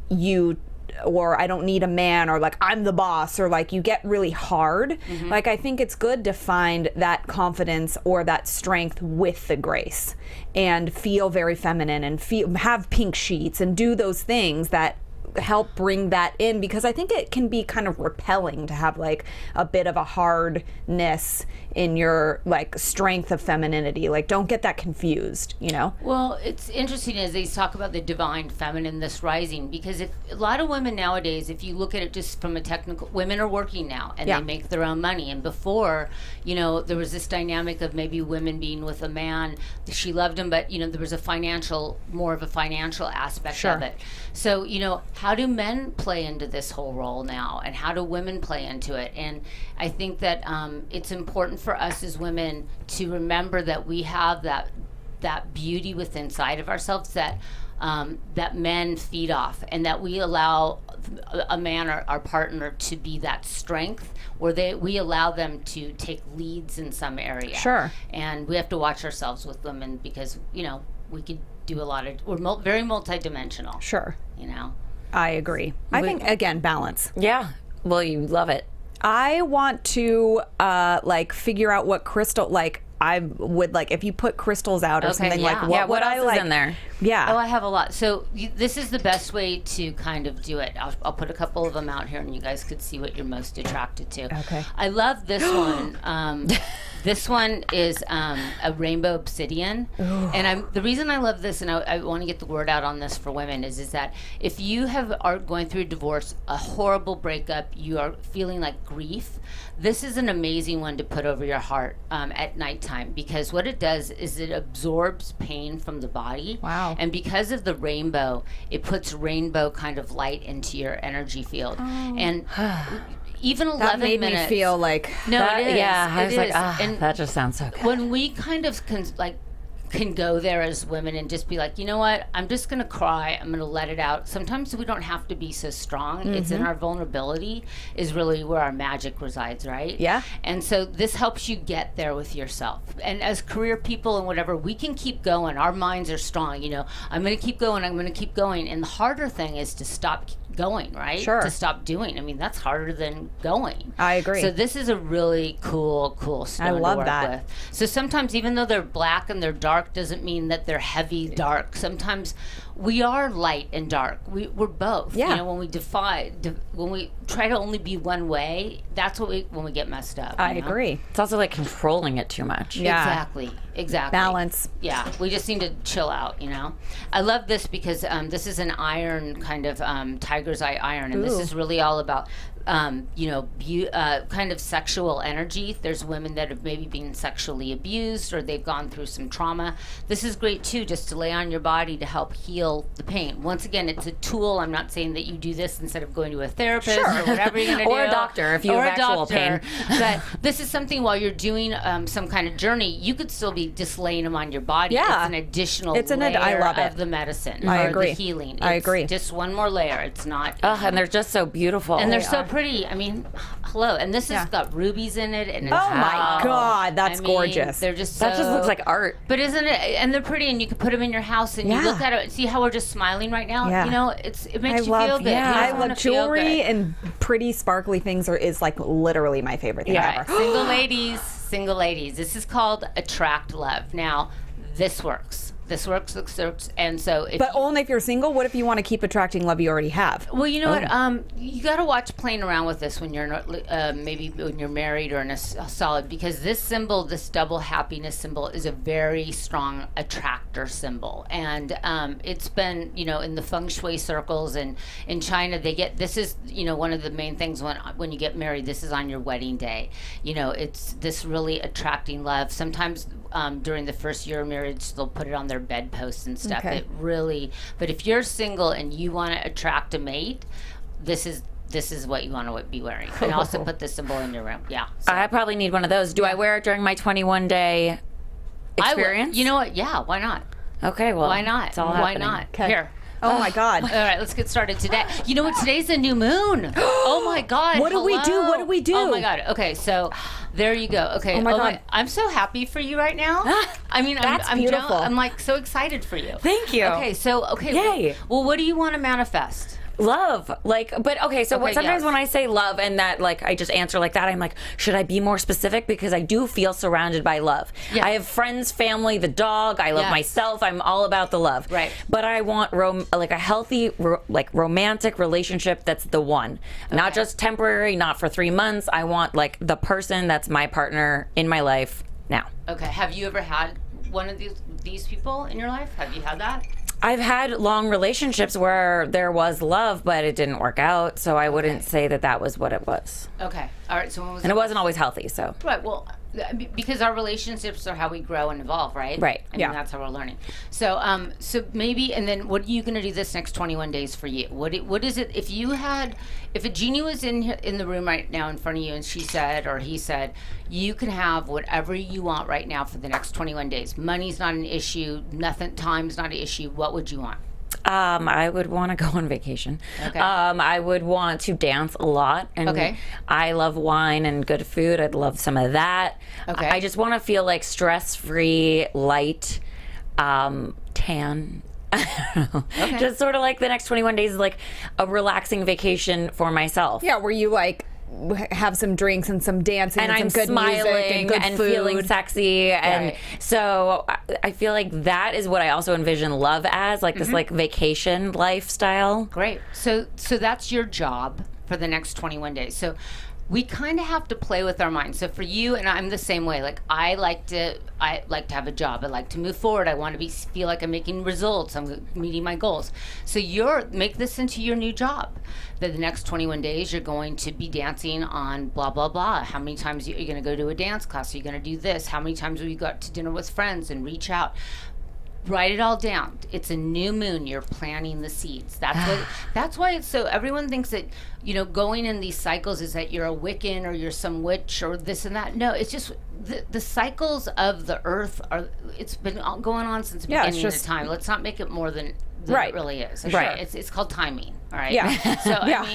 you, or I don't need a man, or like I'm the boss, or like you get really hard. Like, I think it's good to find that confidence or that strength with the grace and feel very feminine and have pink sheets and do those things that help bring that in, because I think it can be kind of repelling to have like a bit of a hardness in your like strength of femininity. Like, don't get that confused, you know? Well, it's interesting as they talk about the divine feminine, this rising, because if a lot of women nowadays, if you look at it just from a technical, women are working now and they make their own money. And before, you know, there was this dynamic of maybe women being with a man, she loved him, but you know, there was more of a financial aspect of it. So, you know, how do men play into this whole role now, and how do women play into it? And I think that it's important for us as women to remember that we have that beauty within inside of ourselves that that men feed off, and that we allow a man or our partner to be that strength, or we allow them to take leads in some area. Sure. And we have to watch ourselves with women because, we could do a lot of, we're very multidimensional. Sure. I agree. I think, again, balance. Yeah. Well, you love it. I want to figure out what crystal, I would if you put crystals out or Okay, something yeah. what would else I is like in there? Yeah. Oh, I have a lot. So this is the best way to kind of do it. I'll put a couple of them out here, and you guys could see what you're most attracted to. Okay. I love this one. This one is a rainbow obsidian. Ooh. And the reason I love this, and I want to get the word out on this for women, is that if you are going through a divorce, a horrible breakup, you are feeling like grief, this is an amazing one to put over your heart at nighttime, because what it does is it absorbs pain from the body. Wow. And because of the rainbow, it puts rainbow kind of light into your energy field. Oh. And even 11 that made minutes. me feel like No, that, it is. Yeah, I was like, And that just sounds so good. when we kind of can go there as women and just be like, you know what, I'm just going to cry. I'm going to let it out. Sometimes we don't have to be so strong. Mm-hmm. It's in our vulnerability is really where our magic resides, right? Yeah. And so this helps you get there with yourself. And as career people and whatever, we can keep going. Our minds are strong. I'm going to keep going. I'm going to keep going. And the harder thing is to stop going, right? Sure. To stop doing. I mean, that's harder than going. I agree. So this is a really cool stone love to work that. with. So sometimes, even though they're black and they're dark, doesn't mean that they're heavy dark. Sometimes we are light and dark. We're both. Yeah. When we try to only be one way, that's when we get messed up. I agree. It's also like controlling it too much. Yeah. Exactly. Balance. Yeah, we just need to chill out, I love this because this is an iron kind of tiger's eye iron, and this is really all about kind of sexual energy. There's women that have maybe been sexually abused, or they've gone through some trauma. This is great too, just to lay on your body to help heal the pain. Once again, it's a tool. I'm not saying that you do this instead of going to a therapist or whatever you're going to do. Or a doctor if you have actual pain. But this is something while you're doing some kind of journey, you could still be just laying them on your body. Yeah. It's an additional I layer love it. of the medicine I or agree. the healing. I It's agree. just one more layer. It's not. And they're just so beautiful. And they're so pretty. I mean, hello. And this has got rubies in it. And it's Oh my God, that's gorgeous. They're just that just looks like art. But isn't it? And they're pretty, and you can put them in your house, and you look at it. See how we're just smiling right now? Yeah. It makes you feel good. yeah. You I just wanna love feel jewelry good. and pretty sparkly things is literally my favorite thing Yeah. ever. Single ladies. This is called Attract Love. Now, this works. This works, and so. But only if you're single. What if you want to keep attracting love you already have? Well, you know what? You got to watch playing around with this when you're not, maybe when you're married or in a solid, because this symbol, this double happiness symbol, is a very strong attractor symbol, and it's been in the feng shui circles, and in China this is one of the main things when you get married. This is on your wedding day. It's this really attracting love. Sometimes during the first year of marriage, they'll put it on their bedposts and stuff. Okay. It really, but if you're single and you want to attract a mate, this is what you want to be wearing. And also put this symbol in your room. Yeah. So. I probably need one of those. Do I wear it during my 21-day experience? You know what? Yeah. Why not? Okay. Well, Why not? It's all Why happening. not? Okay. Here. Oh my God. All right, let's get started today. You know what? Today's a new moon. Oh my God. What do we do? hello. What do we do? Oh my God. Okay, so there you go. Okay. Oh my God. I'm so happy for you right now. I mean, That's I'm beautiful. I'm like so excited for you. Thank you. Okay, Yay. Well, what do you want to manifest? Love, but okay. So Okay, sometimes yes. when I say love and that, I just answer like that, I'm like, should I be more specific? Because I do feel surrounded by love. Yes. I have friends, family, the dog. I love Yes. myself. I'm all about the love. Right. But I want a healthy, romantic relationship that's the one, not just temporary, not for 3 months. I want the person that's my partner in my life now. Okay. Have you ever had one of these people in your life? Have you had that? I've had long relationships where there was love, but it didn't work out. So I wouldn't say that was what it was. Okay. All right. So when was And it wasn't always healthy, so. Right. Well, because our relationships are how we grow and evolve, right? Right. I mean, that's how we're learning. So, so maybe, and then what are you going to do this next 21 days for you? What is it? If a genie was in the room right now in front of you, and she said, or he said, you can have whatever you want right now for the next 21 days. Money's not an issue. Nothing. Time's not an issue. What would you want? I would want to go on vacation. Okay. I would want to dance a lot. And Okay. I love wine and good food. I'd love some of that. Okay. I just want to feel like stress-free, light, tan. I don't know. Okay. Just sort of like the next 21 days is like a relaxing vacation for myself. Yeah, where you like have some drinks and some dancing And and I'm some good smiling music and good and food. feeling sexy, and Right. so I feel like that is what I also envision love as, like this like vacation lifestyle. Great. So that's your job for the next 21 days. So we kind of have to play with our minds. So for you, and I'm the same way. Like I like to have a job. I like to move forward. I want to feel like I'm making results. I'm meeting my goals. So make this into your new job. That the next 21 days you're going to be dancing on blah blah blah. How many times are you going to go to a dance class? Are you going to do this? How many times will you go out to dinner with friends and reach out? Write it all down. It's a new moon. You're planting the seeds. That's why it's so. Everyone thinks that going in these cycles is that you're a Wiccan or you're some witch or this and that. No, it's just the cycles of the earth are. It's been going on since the beginning of time. Let's not make it more than it really is. Okay? Right. It's called timing. All right. Yeah. So Yeah. I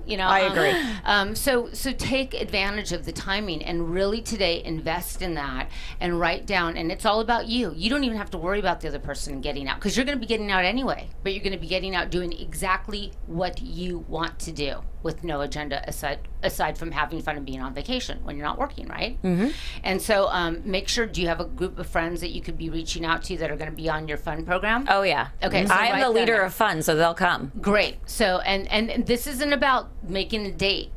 mean, I agree. So take advantage of the timing and really today invest in that and write down. And it's all about you. You don't even have to worry about the other person getting out because you're going to be getting out anyway. But you're going to be getting out doing exactly what you want to do with no agenda aside from having fun and being on vacation when you're not working, right? Mm-hmm. And so make sure. Do you have a group of friends that you could be reaching out to that are going to be on your fun program? Oh yeah. Okay. So I am write the that leader down. of fun, so they'll come. Great. So and this isn't about making a date.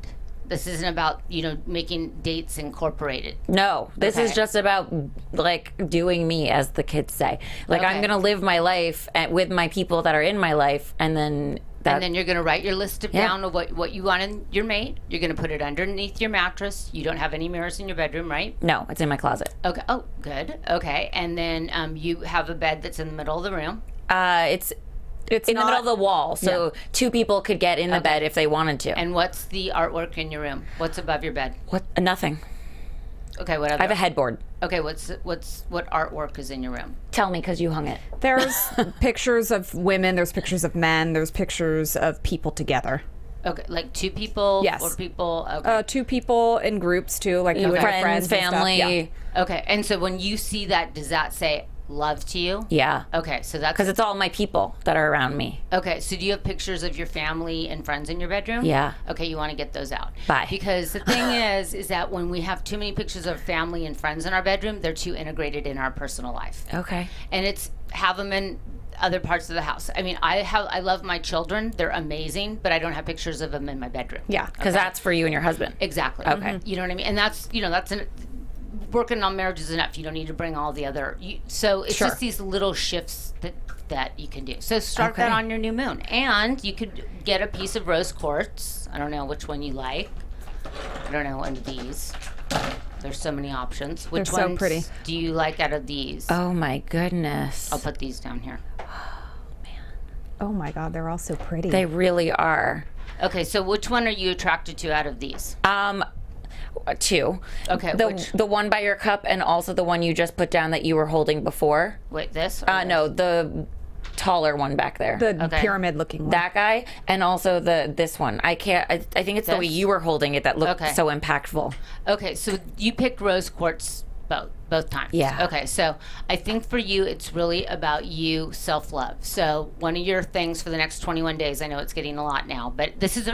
This isn't about making dates incorporated. No, this is Okay. just about like doing me, as the kids say. Like I'm Okay. gonna live my life with my people that are in my life, and then And then you're going to write your list Yeah. down of what you want in your mate. You're going to put it underneath your mattress. You don't have any mirrors in your bedroom, right? no, it's in my closet. Okay. Oh, good. Okay. And then you have a bed that's in the middle of the room. It's in the middle of the wall, so two people could get in the bed if they wanted to. And what's the artwork in your room? What's above your bed? What? Nothing. Okay. What other? I have a headboard. Okay. What artwork is in your room? Tell me, because you hung it. There's pictures of women, there's pictures of men, there's pictures of people together. Okay. Like 2 people? Yes. 4 people? Okay. 2 people in groups too, like you would have Friends, friends and stuff. family. Yeah. Okay. And so when you see that, does that say love to you? Yeah. Okay. So that's Because it's all my people that are around me. Okay, so do you have pictures of your family and friends in your bedroom? Yeah. Okay, you want to get those out. Bye. Because the thing is that when we have too many pictures of family and friends in our bedroom, they're too integrated in our personal life. Okay. And have them in other parts of the house. I mean, I love my children; they're amazing, but I don't have pictures of them in my bedroom. Yeah. Because that's for you and your husband. Exactly. Okay. You know what I mean? And that's working on marriage is enough. You don't need to bring all the other. So it's Sure. just these little shifts that you can do. So start that Okay. on your new moon, and you could get a piece of rose quartz. I don't know which one you like. I don't know, one of these. There's so many options. Which They're so ones pretty. do you like out of these? Oh my goodness. I'll put these down here. Oh my God, they're all so pretty. They really are. Okay, so which one are you attracted to out of these? 2. Okay, which? The one by your cup, and also the one you just put down that you were holding before. Wait, this? Or this? No, the taller one back there. the Okay. pyramid looking one. That guy, and also this one. I think it's the way This? you were holding it that looked Okay. so impactful. Okay, so you picked rose quartz both times. Yeah. Okay, so I think for you, it's really about you self-love. So one of your things for the next 21 days, I know it's getting a lot now, but this is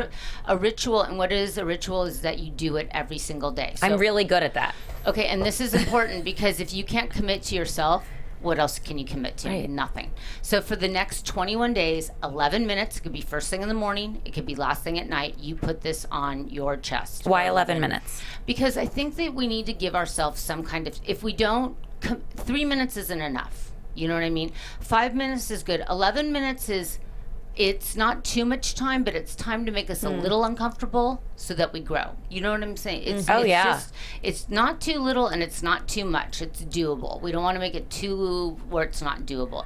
a ritual, and what is a ritual is that you do it every single day. So, I'm really good at that. okay, and this is important because if you can't commit to yourself, what else can you commit to? Right. Nothing. So for the next 21 days, 11 minutes, it could be first thing in the morning, it could be last thing at night, you put this on your chest. Why 11 minutes? Because I think that we need to give ourselves some kind of, if we don't, 3 minutes isn't enough. You know what I mean? 5 minutes is good. 11 minutes is it's not too much time, but it's time to make us a little uncomfortable so that we grow. You know what I'm saying? It's just, it's not too little and it's not too much. It's doable. We don't want to make it too where it's not doable.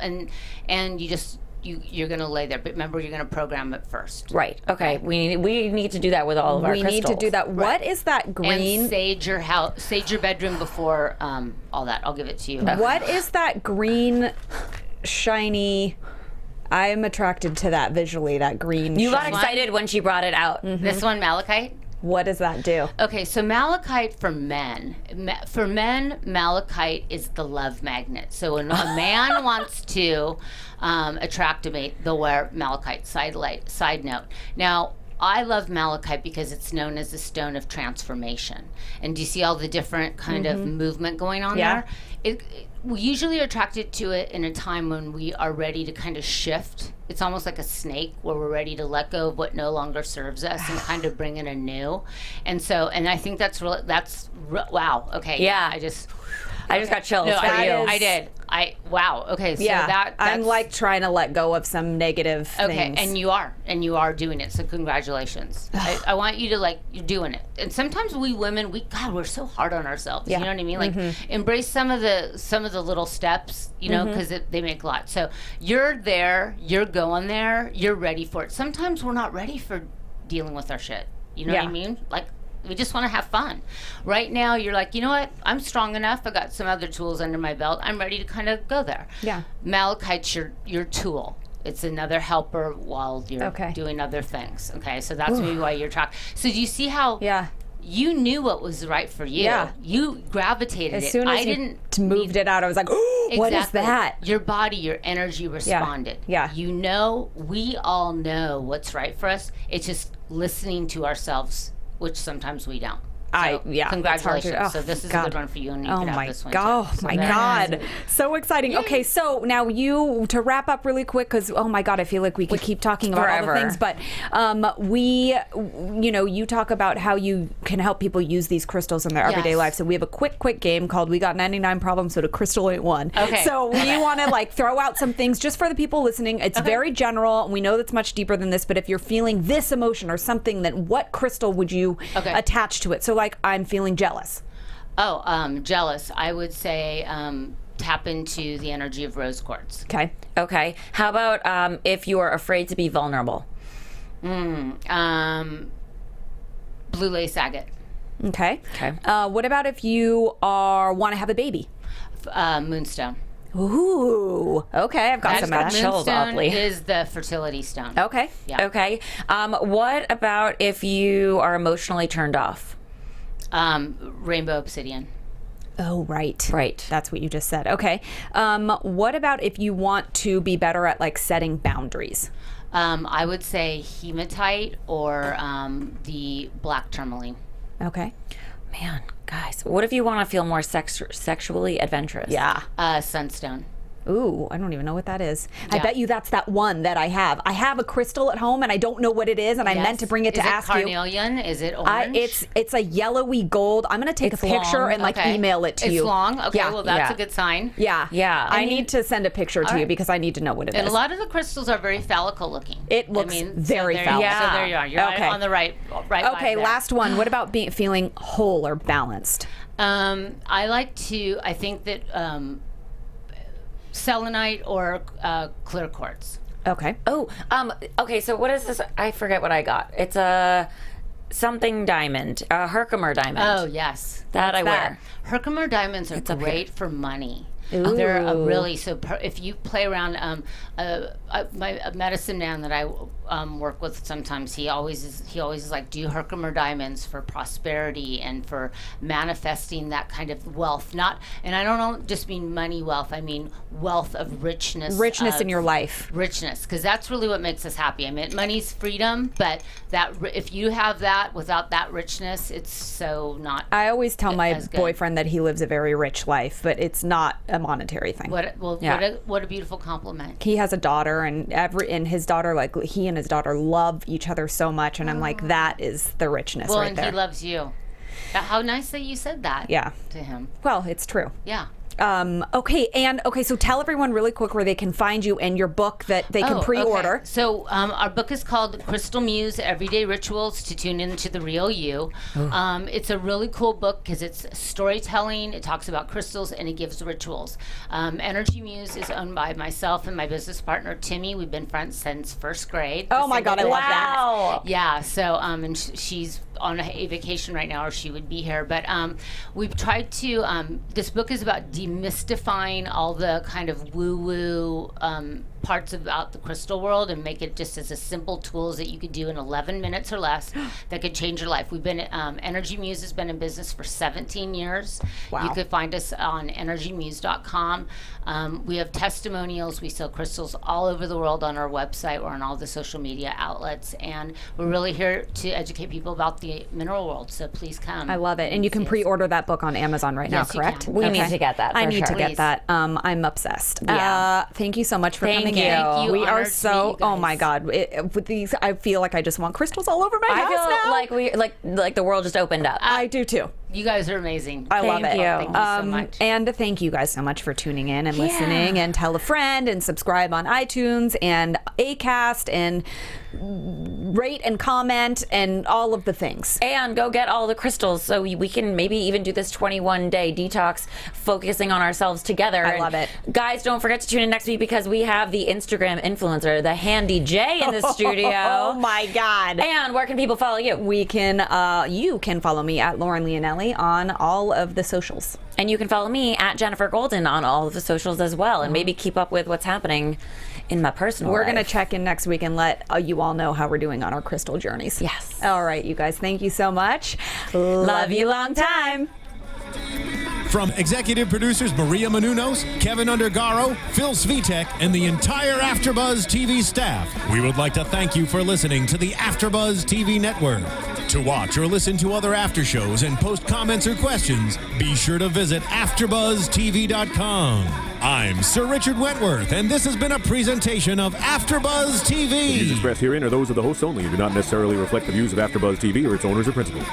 And you just, you're going to lay there. But remember, you're going to program it first. Right. Okay. We need to do that with all of our crystals. We need to do that. Right. What is that green? And sage your house, sage your bedroom before all that. I'll give it to you. What is that green, shiny? I am attracted to that visually, that green. You got excited when she brought it out. This one, malachite. What does that do? Okay, so malachite for men. For men, malachite is the love magnet. So when a man wants to attract a mate, they'll wear malachite. Side note. Now, I love malachite because it's known as the stone of transformation. And do you see all the different kind of movement going on there? We usually are attracted to it in a time when we are ready to kind of shift. It's almost like a snake where we're ready to let go of what no longer serves us and kind of bring in a new. And so, and I think wow. Okay. Yeah. I just got chills. No, for you. I did. Wow. Okay. So that's I'm like trying to let go of some negative things. Okay, and you are doing it. So congratulations. I want you to you're doing it. And sometimes we women, we're so hard on ourselves. You know what I mean? Like embrace some of the little steps, you know, because they make a lot. So you're there, you're going there, you're ready for it. Sometimes we're not ready for dealing with our shit. You know what I mean? Like, we just want to have fun. Right now, you're like, you know what? I'm strong enough. I got some other tools under my belt. I'm ready to kind of go there. Yeah. Malachite's your tool. It's another helper while you're doing other things. Okay, so that's maybe why you're attracted. So do you see how you knew what was right for you? Yeah. You gravitated as soon as you moved it out, I was like, oh, what is that? Your body, your energy responded. Yeah. You know, we all know what's right for us. It's just listening to ourselves, which sometimes we don't. So, congratulations. So this is a good one for you, and you can have this one too. Oh my God. So exciting. Yay. Okay, so now to wrap up really quick, because oh my God, I feel like we could keep talking about all the things, but you talk about how you can help people use these crystals in their everyday life. So we have a quick game called We Got 99 Problems, so the crystal ain't one. Okay. So we want to throw out some things just for the people listening. It's very general, and we know that's much deeper than this, but if you're feeling this emotion or something, then what crystal would you attach to it? So I'm feeling jealous. Jealous. I would say tap into the energy of rose quartz. Okay. How about if you are afraid to be vulnerable? Blue lace agate. Okay. What about if you want to have a baby? Moonstone. Ooh. Okay, I've got some of that. Moonstone is the fertility stone. Okay. Yeah. Okay. What about if you are emotionally turned off? Rainbow obsidian. Oh, right. That's what you just said. Okay. What about if you want to be better at setting boundaries? I would say hematite or the black tourmaline. Okay. Man, guys, what if you want to feel more sexually adventurous? Yeah. Sunstone. Ooh, I don't even know what that is. Yeah. I bet you that's that one that I have. I have a crystal at home, and I don't know what it is, and I meant to bring it to ask you. Is it carnelian? Is it orange? It's a yellowy gold. I'm going to take a picture and email it to you. It's long? Okay, well, that's a good sign. Yeah. I need to send a picture to you because I need to know what it is. And a lot of the crystals are very phallical looking. It looks very phallic. So there you are. You're on the right Okay, last one. What about feeling whole or balanced? I think that selenite or clear quartz. Okay. Oh, okay, so what is this? I forget what I got. It's a something diamond, a Herkimer diamond. Oh, yes. That I wear. Herkimer diamonds are great for money. Ooh. They're if you play around, a medicine man that I work with sometimes, he always is like, do Herkimer diamonds for prosperity and for manifesting that kind of wealth. And I don't just mean money wealth, I mean wealth of richness. Richness in your life. Richness, because that's really what makes us happy. I mean, money's freedom, but if you have that without that richness, it's so not. I always tell my boyfriend that he lives a very rich life, but it's not a monetary thing. What a beautiful compliment. He has a daughter, and his daughter, he and his daughter love each other so much, and I'm like, that is the richness right there. Well, and he loves you. How nice that you said that. Yeah. To him. Well, it's true. Yeah. Okay, so tell everyone really quick where they can find you and your book that they can pre-order. Okay. So our book is called Crystal Muse, Everyday Rituals to Tune Into the Real You. It's a really cool book because it's storytelling, it talks about crystals, and it gives rituals. Energy Muse is owned by myself and my business partner, Timmy. We've been friends since first grade. Oh my God, I love that. Wow. Yeah, so and she's on a vacation right now, or she would be here. But we've tried to. This book is about demystifying all the kind of woo-woo parts about the crystal world and make it just as a simple tools that you could do in 11 minutes or less that could change your life. We've been Energy Muse has been in business for 17 years. Wow. You could find us on energymuse.com. We have testimonials. We sell crystals all over the world on our website or on all the social media outlets, and we're really here to educate people about the mineral world. So please come. I love it. And you can see us. pre-order that book on Amazon right Yes, now, you correct? can. We need to get that. I for need sure. to get Please. that. I'm obsessed. Yeah. Thank you so much for Thank coming you. in. Thank you. We are Honored to so. meet you Oh my guys. God! With these, I feel like I just want crystals all over my I house feel now. like like the world just opened up. I do too. You guys are amazing. I love Thank it. you. Thank you so much. And thank you guys so much for tuning in and listening, and tell a friend and subscribe on iTunes and Acast and rate and comment and all of the things. And go get all the crystals so we can maybe even do this 21-day detox focusing on ourselves together. I love it. Guys, don't forget to tune in next week because we have the Instagram influencer, the Handy J, in the studio. Oh my God. And where can people follow you? You can follow me at Lauren Leonelli on all of the socials. And you can follow me at Jennifer Golden on all of the socials as well, and maybe keep up with what's happening in my personal We're life. going to check in next week and let you all know how we're doing on our crystal journeys. Yes. All right, you guys. Thank you so much. Love you long time. From executive producers Maria Menounos, Kevin Undergaro, Phil Svitek, and the entire AfterBuzz TV staff, we would like to thank you for listening to the AfterBuzz TV network. To watch or listen to other after shows and post comments or questions, be sure to visit AfterBuzzTV.com. I'm Sir Richard Wentworth, and this has been a presentation of AfterBuzz TV. The views expressed herein are those of the hosts only and do not necessarily reflect the views of AfterBuzz TV or its owners or principals.